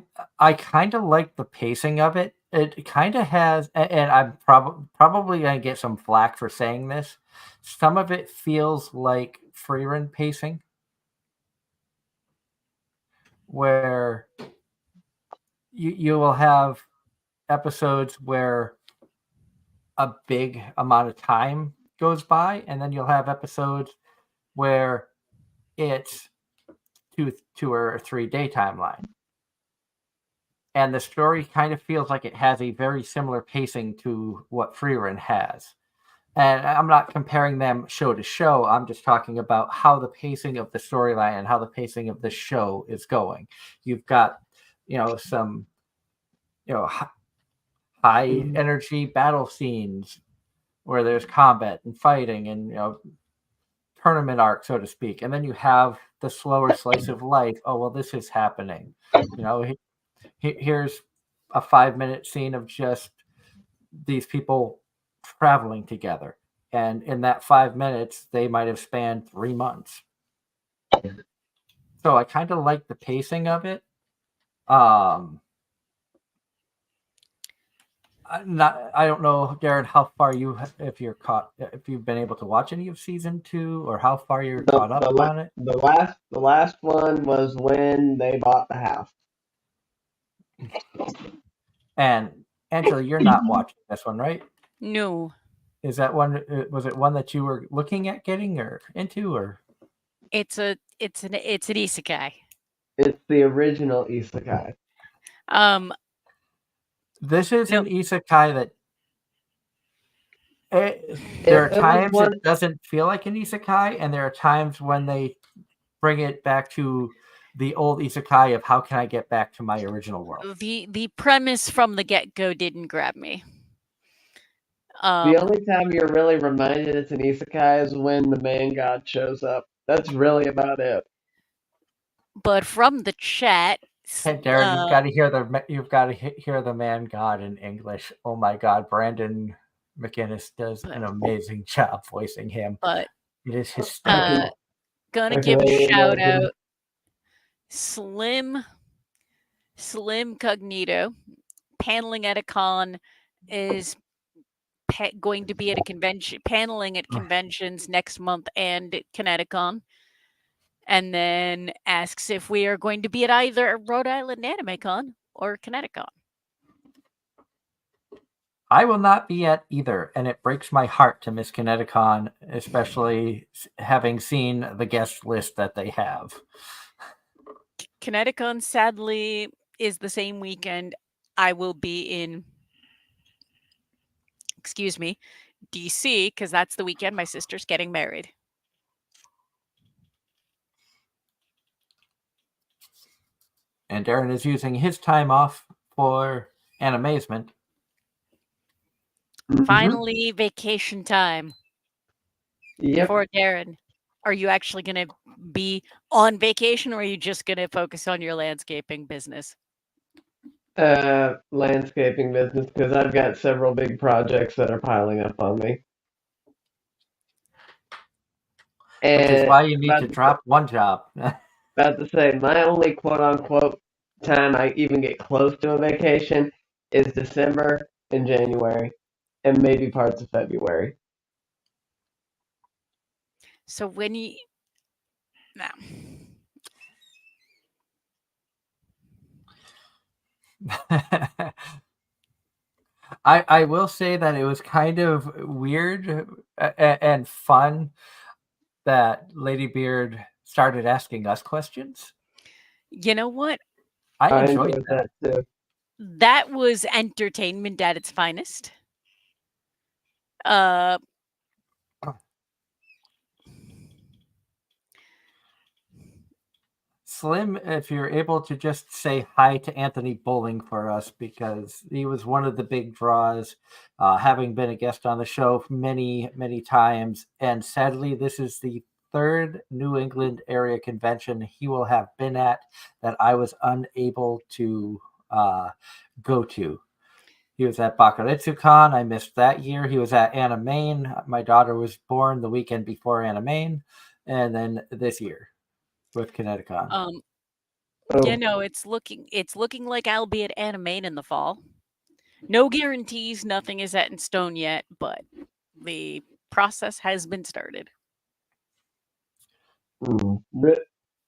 kind of like the pacing of it. It kind of has, and I'm probably going to get some flack for saying this. Some of it feels like free run pacing. where you will have episodes where a big amount of time goes by, and then you'll have episodes where it's 2 or 3 day timeline. And the story kind of feels like it has a very similar pacing to what Freerun has. And I'm not comparing them show to show. I'm just talking about how the pacing of the storyline and how the pacing of the show is going. You've got, some, high energy battle scenes where there's combat and fighting and, tournament arc, so to speak. And then you have the slower slice of life. Oh, well, this is happening. Here's a 5-minute scene of just these people traveling together. And in that 5 minutes, they might have spanned 3 months. So I kind of like the pacing of it. I don't know, Darren, how far if you've been able to watch any of season 2, or how far you're caught up on it. The last one was when they bought the house. And Angela, you're not watching this one, right? No. Is that one? Was it one that you were looking at getting or into, or? It's an isekai. It's the original isekai. This is an isekai that there are times it doesn't feel like an isekai, and there are times when they bring it back to the old isekai of how can I get back to my original world. The premise from the get-go didn't grab me. The only time you're really reminded it's an isekai is when the man god shows up. That's really about it. But from the chat, hey, Darren, you've got to hear the man god in English. Oh my God, Brandon McInnes does an amazing job voicing him. But it is hysterical. Gonna give a shout out. Slim Cognito, paneling at a con, is going to be at a convention, paneling at conventions next month and at Kineticon, and then asks if we are going to be at either Rhode Island Anime-Con or Kineticon. I will not be at either, and it breaks my heart to miss Kineticon, especially having seen the guest list that they have. Kineticon, sadly, is the same weekend. I will be in, DC, because that's the weekend my sister's getting married. And Darren is using his time off for Anime-Zing. Finally, vacation time. Yep. For Darren. Are you actually going to be on vacation, or are you just going to focus on your landscaping business? Landscaping business, because I've got several big projects that are piling up on me. Which is why you need to drop one job. About to say, my only quote-unquote time I even get close to a vacation is December and January, and maybe parts of February. So when you... No. I will say that it was kind of weird and fun that Ladybeard started asking us questions. You know what? I enjoyed that too. That was entertainment at its finest. Slim, if you're able to just say hi to Anthony Bowling for us, because he was one of the big draws, having been a guest on the show many, many times. And sadly, this is the third New England area convention he will have been at that I was unable to go to. He was at Bakuretsu-Con. I missed that year. He was at Anime-Zing. My daughter was born the weekend before Anime-Zing. And then this year with Kineticon. It's looking like I'll be at Anime-Zing in the fall. No guarantees, nothing is set in stone yet, but the process has been started.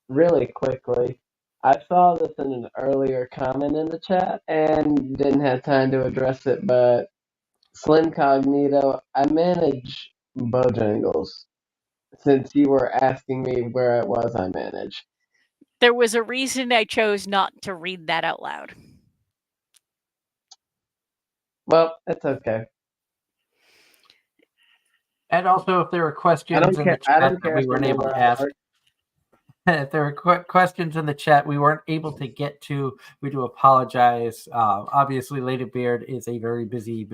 Really quickly, I saw this in an earlier comment in the chat and didn't have time to address it, but Slim Cognito, I manage Bojangles. Since you were asking me where it was I manage. There was a reason I chose not to read that out loud. Well, it's okay. And also, if there were I questions don't in care. the chat I don't that care we if you weren't know able where to I ask, work. if there were questions in the chat we weren't able to get to, we do apologize. Obviously, Ladybeard is a very busy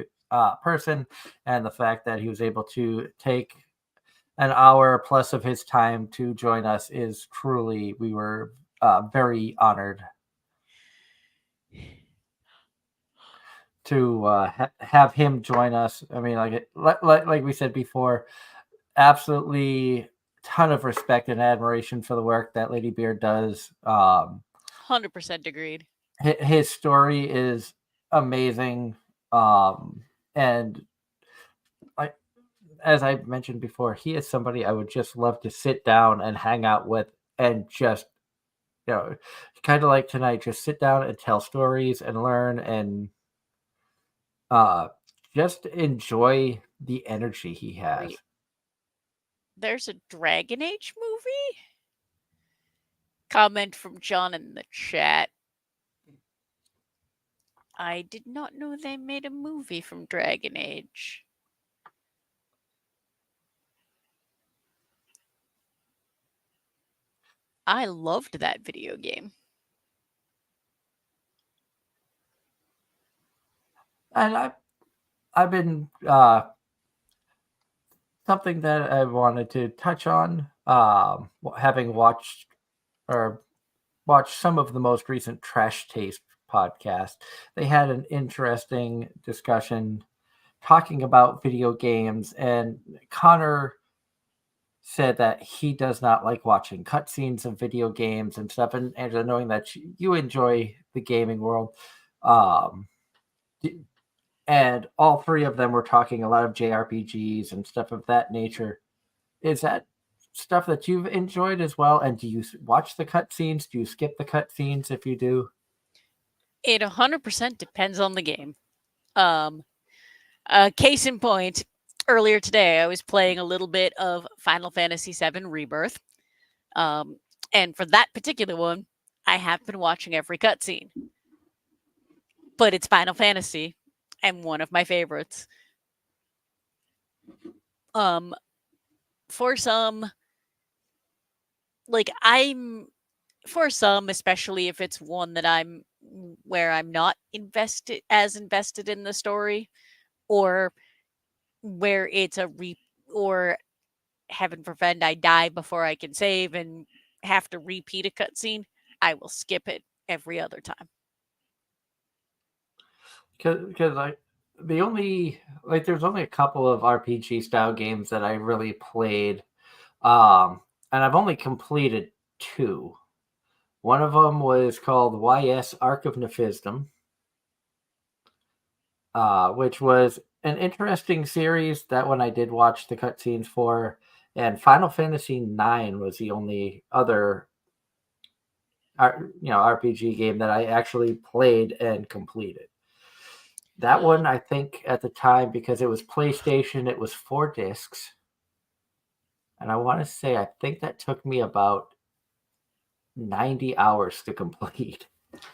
person, and the fact that he was able to take an hour plus of his time to join us is truly, we were very honored to have him join us. I mean, like we said before, absolutely ton of respect and admiration for the work that Ladybeard does. 100% agreed. His story is amazing, and like as I mentioned before, he is somebody I would just love to sit down and hang out with and just, kind of like tonight, just sit down and tell stories and learn and just enjoy the energy he has. Wait. There's a Dragon Age movie? Comment from John in the chat. I did not know they made a movie from Dragon Age. I loved that video game. And I've been something that I wanted to touch on, having watched some of the most recent Trash Taste podcast. They had an interesting discussion talking about video games, and Connor said that he does not like watching cutscenes of video games and stuff. And Angela, knowing that you enjoy the gaming world, and all three of them were talking a lot of JRPGs and stuff of that nature. Is that stuff that you've enjoyed as well? And do you watch the cutscenes? Do you skip the cutscenes if you do? It 100% depends on the game. Case in point, earlier today I was playing a little bit of Final Fantasy VII Rebirth. And for that particular one, I have been watching every cutscene. But it's Final Fantasy and one of my favorites. For some, especially if it's one that I'm not invested in the story, or where it's or heaven forbid I die before I can save and have to repeat a cutscene, I will skip it every other time. Because there's only a couple of RPG style games that I really played, and I've only completed 2. One of them was called YS Arc of Nephisdom, which was an interesting series. That one I did watch the cutscenes for, and Final Fantasy IX was the only other RPG game that I actually played and completed. That one, I think, at the time, because it was PlayStation, it was 4 discs. And I want to say, I think that took me about 90 hours to complete.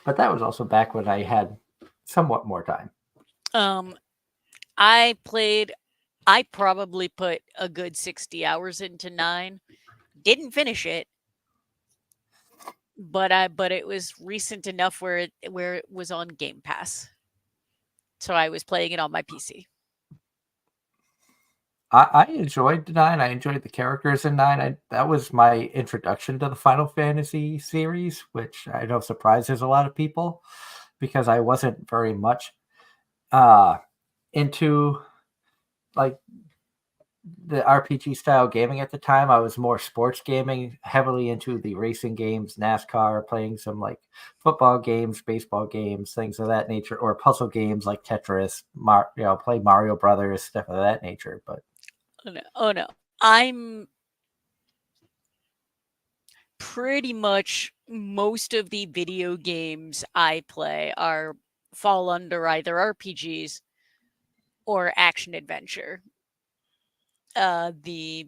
But that was also back when I had somewhat more time. I probably put a good 60 hours into 9. Didn't finish it. But it was recent enough where it was on Game Pass. So I was playing it on my PC. I enjoyed 9. I enjoyed the characters in 9. That was my introduction to the Final Fantasy series, which I know surprises a lot of people, because I wasn't very much into like the RPG style gaming at the time. I was more sports gaming, heavily into the racing games, NASCAR, playing some like football games, baseball games, things of that nature, or puzzle games like Tetris, play Mario Brothers, stuff of that nature. But oh no, I'm pretty much most of the video games I play fall under either RPGs or action adventure. The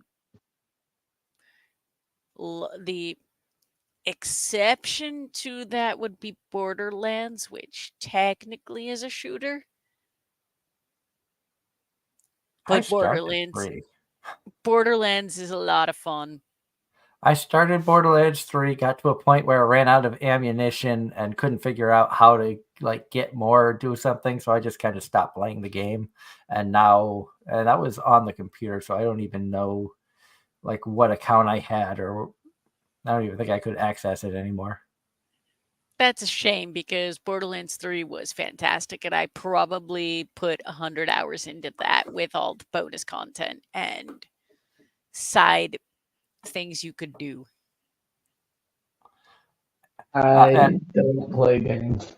exception to that would be Borderlands, which technically is a shooter. I But started 3. Borderlands is a lot of fun. I started Borderlands 3, got to a point where I ran out of ammunition and couldn't figure out how to like get more or do something, so I just kind of stopped playing the game. And that was on the computer, so I don't even know like what account I had, or I don't even think I could access it anymore. That's a shame because Borderlands 3 was fantastic, and I probably put 100 hours into that with all the bonus content and side things you could do. I don't play games.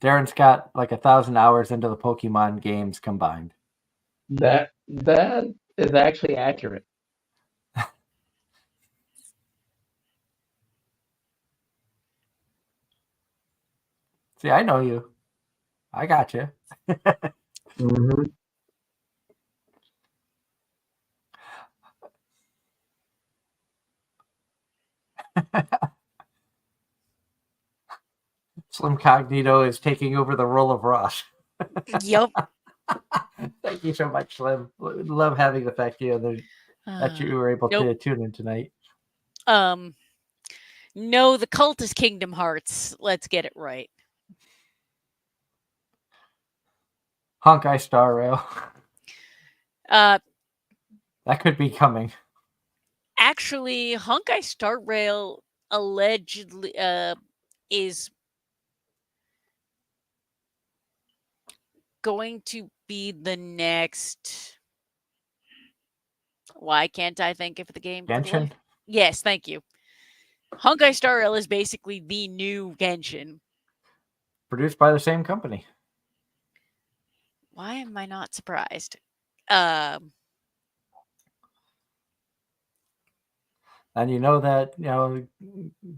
Darren's got like 1,000 hours into the Pokemon games combined. That is actually accurate. See, I know you. I got you. Mm-hmm. Slim Cognito is taking over the role of Ross. Yup. Thank you so much, Slim. Love having the fact that you were able to tune in tonight. No, the cult is Kingdom Hearts. Let's get it right. Honkai Star Rail. That could be coming. Actually, Honkai Star Rail allegedly is going to be the next. Why can't I think of the game? Genshin? Yes, thank you. Honkai Star Rail is basically the new Genshin. Produced by the same company. Why am I not surprised? And you know that,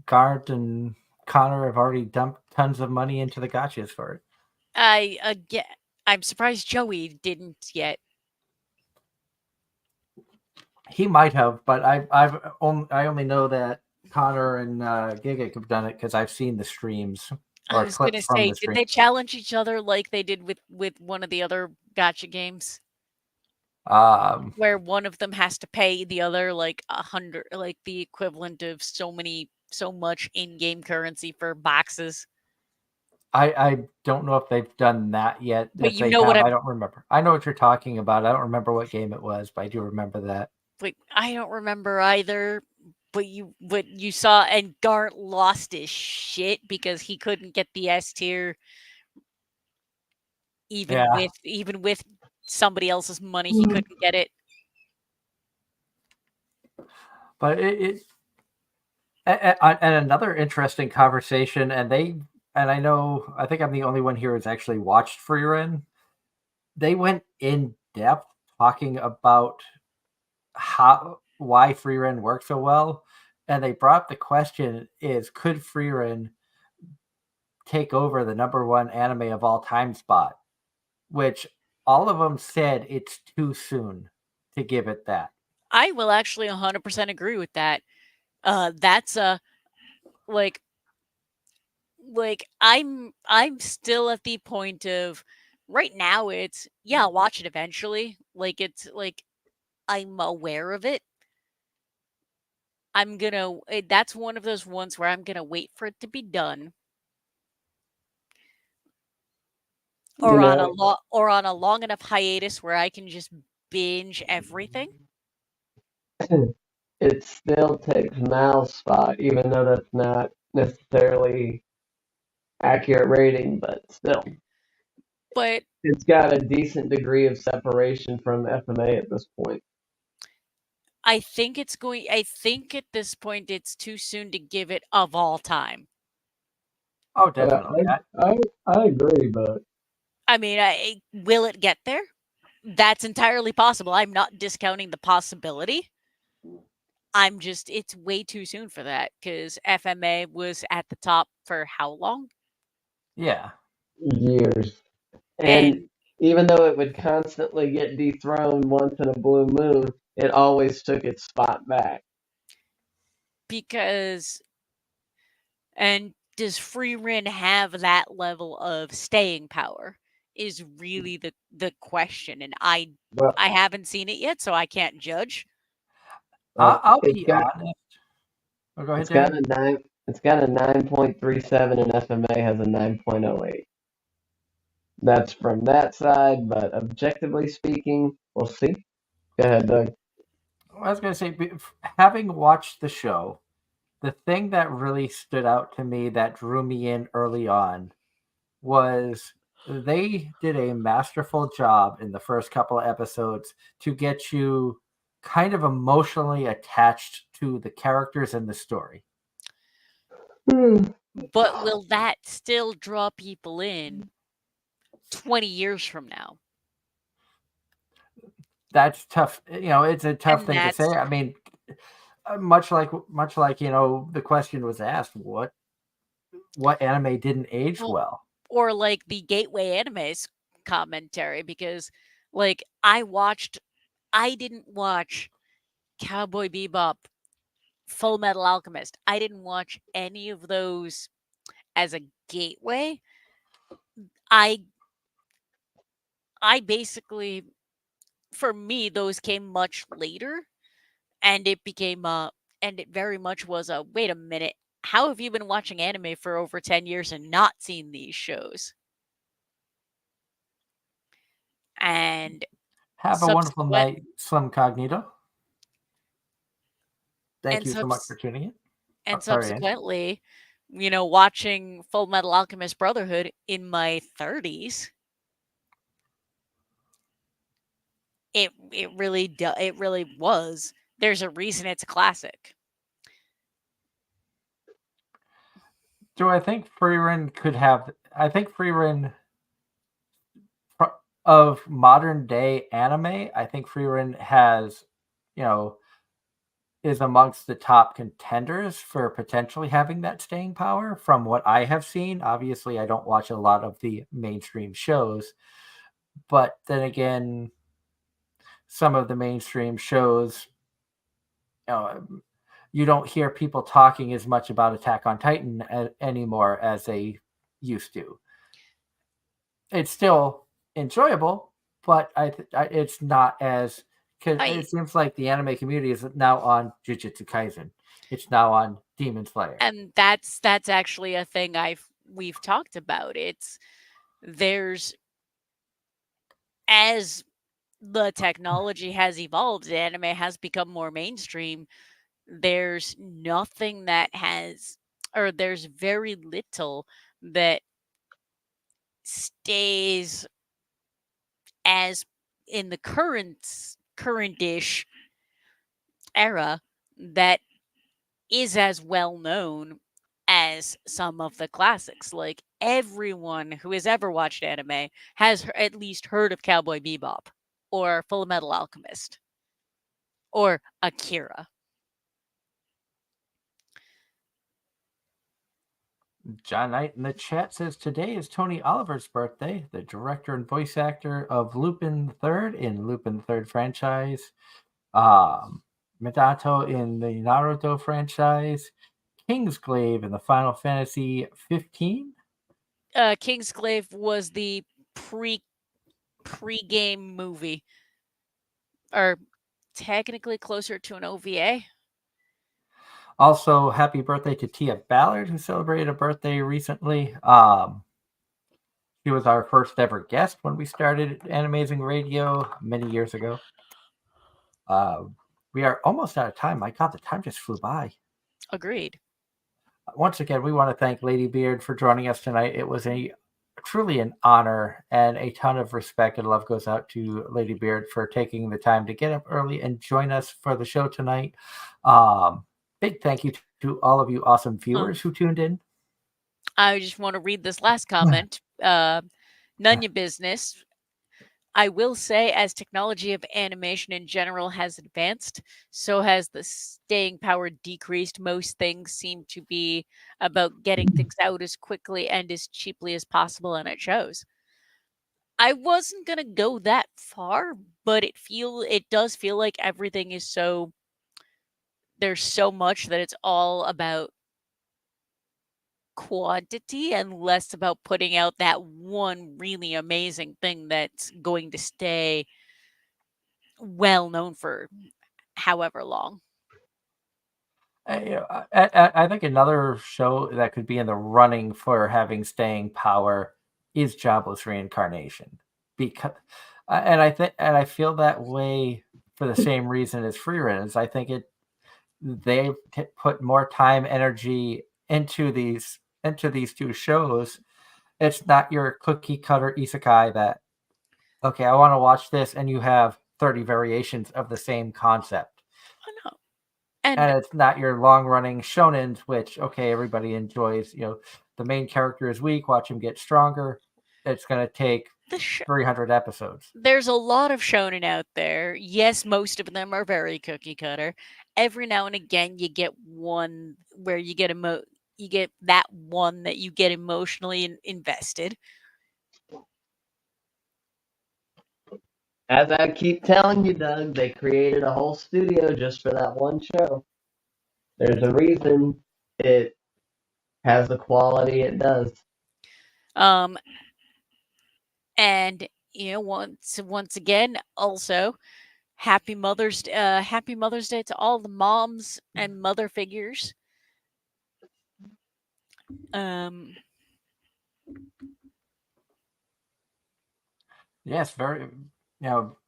Garnt and Connor have already dumped tons of money into the gachas for it. I'm surprised Joey didn't yet. He might have, but I only know that Connor and Giga have done it because I've seen the streams. I was going to say, did they challenge each other like they did with one of the other gacha games? Where one of them has to pay the other like 100, like the equivalent of so much in-game currency for boxes. I don't know if they've done that yet. But if they have, I don't remember. I know what you're talking about. I don't remember what game it was, but I do remember that. But I don't remember either. But you saw, and Garnt lost his shit because he couldn't get the S tier, even with somebody else's money, he couldn't get it. But and another interesting conversation, and I think I'm the only one here who's actually watched Freerun. They went in depth talking about why Freerun works so well, and they brought up the question: could Freerun take over the #1 anime of all time spot? Which all of them said it's too soon to give it that. I will actually 100% agree with that. That's like I'm still at the point of right now. It's I'll watch it eventually. Like it's like I'm aware of it. That's one of those ones where I'm gonna wait for it to be done. Or on a long enough hiatus where I can just binge everything. It still takes Mal's spot, even though that's not necessarily accurate rating, but still. But it's got a decent degree of separation from FMA at this point. I think at this point it's too soon to give it of all time. Oh, definitely. I agree, but I mean, will it get there? That's entirely possible. I'm not discounting the possibility. it's way too soon for that because FMA was at the top for how long? Yeah. Years. And And even though it would constantly get dethroned once in a blue moon, it always took its spot back. because and does Freerin have that level of staying power? Is really the question, and Well, I haven't seen it yet, so I can't judge. I'll it's be got honest. Oh, go ahead, it's got Dan. a 9. It's got a 9.37 and FMA has a 9.08. That's from that side, but objectively speaking, we'll see. Go ahead, Doug. I was going to say, having watched the show, the thing that really stood out to me that drew me in early on was they did a masterful job in the first couple of episodes to get you kind of emotionally attached to the characters and the story. But will that still draw people in 20 years from now? That's tough. It's a tough And thing to say. that's I mean, much like the question was asked, what anime didn't age well, well? or like the Gateway Animes commentary, because like I didn't watch Cowboy Bebop, Full Metal Alchemist. I didn't watch any of those as a gateway. I basically, for me, those came much later, and it became and it very much was a wait a minute. How have you been watching anime for over 10 years and not seen these shows? And Have a wonderful subsequent night, Slim Cognito. Thank and you so much subs for tuning in. and Sorry, Ann. subsequently, watching Full Metal Alchemist Brotherhood in my 30s, it really was. There's a reason it's a classic. Do I think Freerin could have? I think Freerin of modern day anime. I think Freerin has, is amongst the top contenders for potentially having that staying power. From what I have seen, obviously, I don't watch a lot of the mainstream shows, but then again, some of the mainstream shows, you don't hear people talking as much about Attack on Titan anymore as they used to. It's still enjoyable, but it's not as, because I it seems like the anime community is now on Jujutsu Kaisen. It's now on Demon Slayer. And that's actually a thing we've talked about. There's as the technology has evolved, anime has become more mainstream. There's nothing that has, or there's very little that stays as in the current-ish era that is as well known as some of the classics. Like everyone who has ever watched anime has at least heard of Cowboy Bebop or Full Metal Alchemist or Akira. John Knight in the chat says today is Tony Oliver's birthday, the director and voice actor of Lupin III in Lupin the Third franchise, Minato in the Naruto franchise, Kingsglaive in the Final Fantasy 15. Kingsglaive was the pre-game movie, or technically closer to an OVA. Also, happy birthday to Tia Ballard, who celebrated a birthday recently. She was our first ever guest when we started Anime-Zing Radio many years ago. We are almost out of time. My God, the time just flew by. Agreed. Once again, we want to thank Ladybeard for joining us tonight. It was truly an honor, and a ton of respect and love goes out to Ladybeard for taking the time to get up early and join us for the show tonight. Big thank you to all of you awesome viewers who tuned in. I just want to read this last comment. None your business. I will say, as technology of animation in general has advanced, so has the staying power decreased. Most things seem to be about getting things out as quickly and as cheaply as possible, and it shows. I wasn't gonna go that far, but it does feel like everything is so there's so much that it's all about quantity and less about putting out that one really amazing thing that's going to stay well known for however long. I think another show that could be in the running for having staying power is Jobless Reincarnation, because, and I feel that way for the same reason as Free Runners. I think they put more time, energy into these two shows. It's not your cookie cutter isekai that, okay, I want to watch this, and you have 30 variations of the same concept. I know. And And it's not your long running shonens, which, okay, everybody enjoys. The main character is weak, watch him get stronger. It's going to take the sh- 300 episodes. there's a lot of shonen out there. Yes, most of them are very cookie cutter. Every now and again, you get one where you get you get that one that you get emotionally invested. As I keep telling you, Doug, they created a whole studio just for that one show. There's a reason it has the quality it does. And once again, also happy Mother's Day to all the moms and mother figures. Yes, very.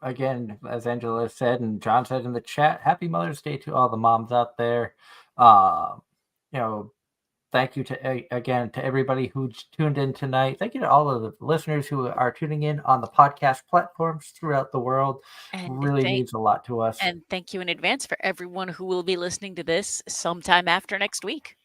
Again, as Angela said and John said in the chat, happy Mother's Day to all the moms out there. Thank you again to everybody who tuned in tonight. Thank you to all of the listeners who are tuning in on the podcast platforms throughout the world. And really means a lot to us. And thank you in advance for everyone who will be listening to this sometime after next week.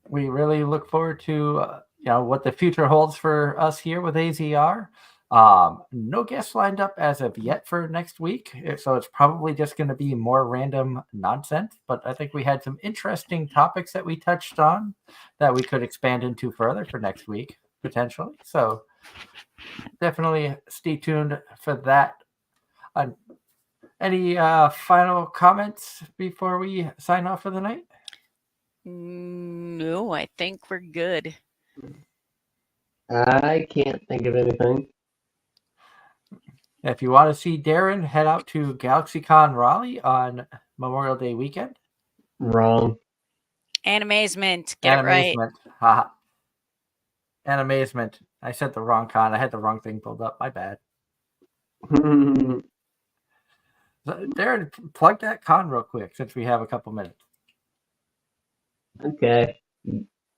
We really look forward to what the future holds for us here with AZR. No guests lined up as of yet for next week, so it's probably just going to be more random nonsense. But I think we had some interesting topics that we touched on that we could expand into further for next week, potentially. So definitely stay tuned for that. Any final comments before we sign off for the night? No, I think we're good. I can't think of anything. If you want to see Darren, head out to GalaxyCon Raleigh on Memorial Day weekend. Wrong. Animazement. Get Animazement. Haha. Animazement. I said the wrong con. I had the wrong thing pulled up. My bad. Darren, plug that con real quick since we have a couple minutes. Okay.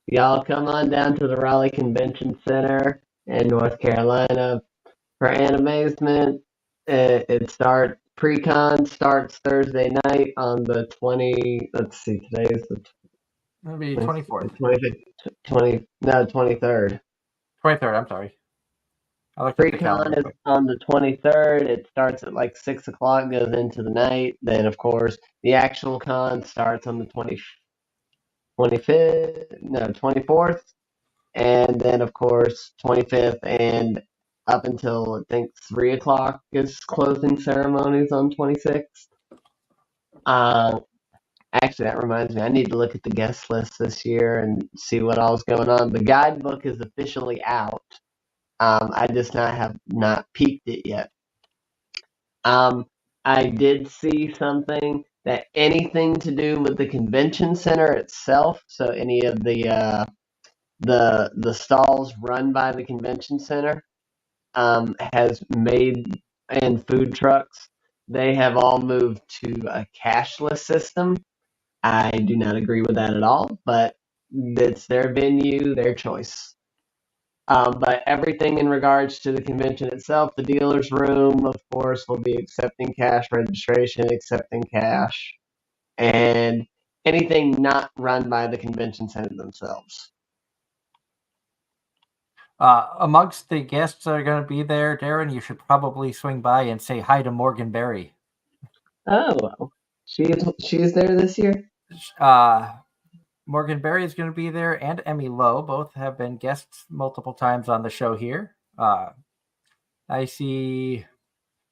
Y'all come on down to the Raleigh Convention Center in North Carolina for Animazement. Pre-con starts Thursday night on the 20, let's see, today's the It'll be 24th. 23rd. 23rd, I'm sorry. I looked at the Pre-con calendar. is on the 23rd. It starts at like 6 o'clock, goes into the night. Then, of course, the actual con starts on the 24th. And then, of course, 25th and up until, I think, 3 o'clock is closing ceremonies on 26th. Actually, that reminds me, I need to look at the guest list this year and see what all's going on. The guidebook is officially out. I just have not peeked it yet. I did see something that anything to do with the convention center itself, so any of the stalls run by the convention center, has made, and food trucks, they have all moved to a cashless system. I do not agree with that at all, but it's their venue, their choice. But everything in regards to the convention itself, the dealer's room, of course, will be accepting cash registration, accepting cash, and anything not run by the convention center themselves. Amongst the guests that are going to be there, Darren, you should probably swing by and say hi to Morgan Berry. Oh, well. She's there this year? Morgan Berry is going to be there, and Emmy Lowe. Both have been guests multiple times on the show here. I see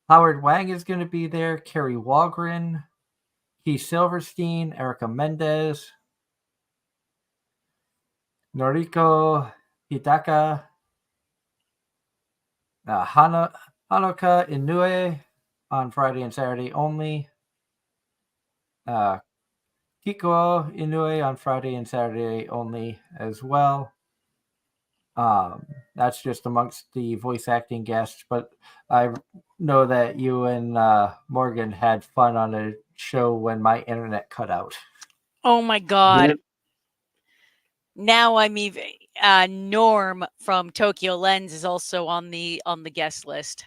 Howard Wang is going to be there, Carrie Walgren, Keith Silverstein, Erica Mendez, Noriko Hidaka, Hanoka Inoue on Friday and Saturday only. Kiko Inoue on Friday and Saturday only as well. That's just amongst the voice acting guests, but I know that you and Morgan had fun on a show when my internet cut out. Oh my god. Yep. Now I'm even Norm from Tokyo Lens is also on the guest list.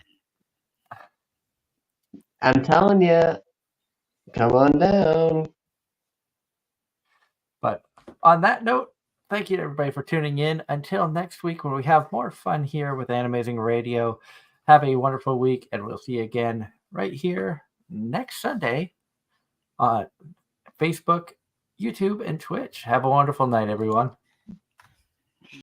I'm telling you, come on down. But on that note, thank you to everybody for tuning in. Until next week, when we have more fun here with Anime-Zing Radio, have a wonderful week, and we'll see you again right here next Sunday on Facebook, YouTube, and Twitch. Have a wonderful night, everyone.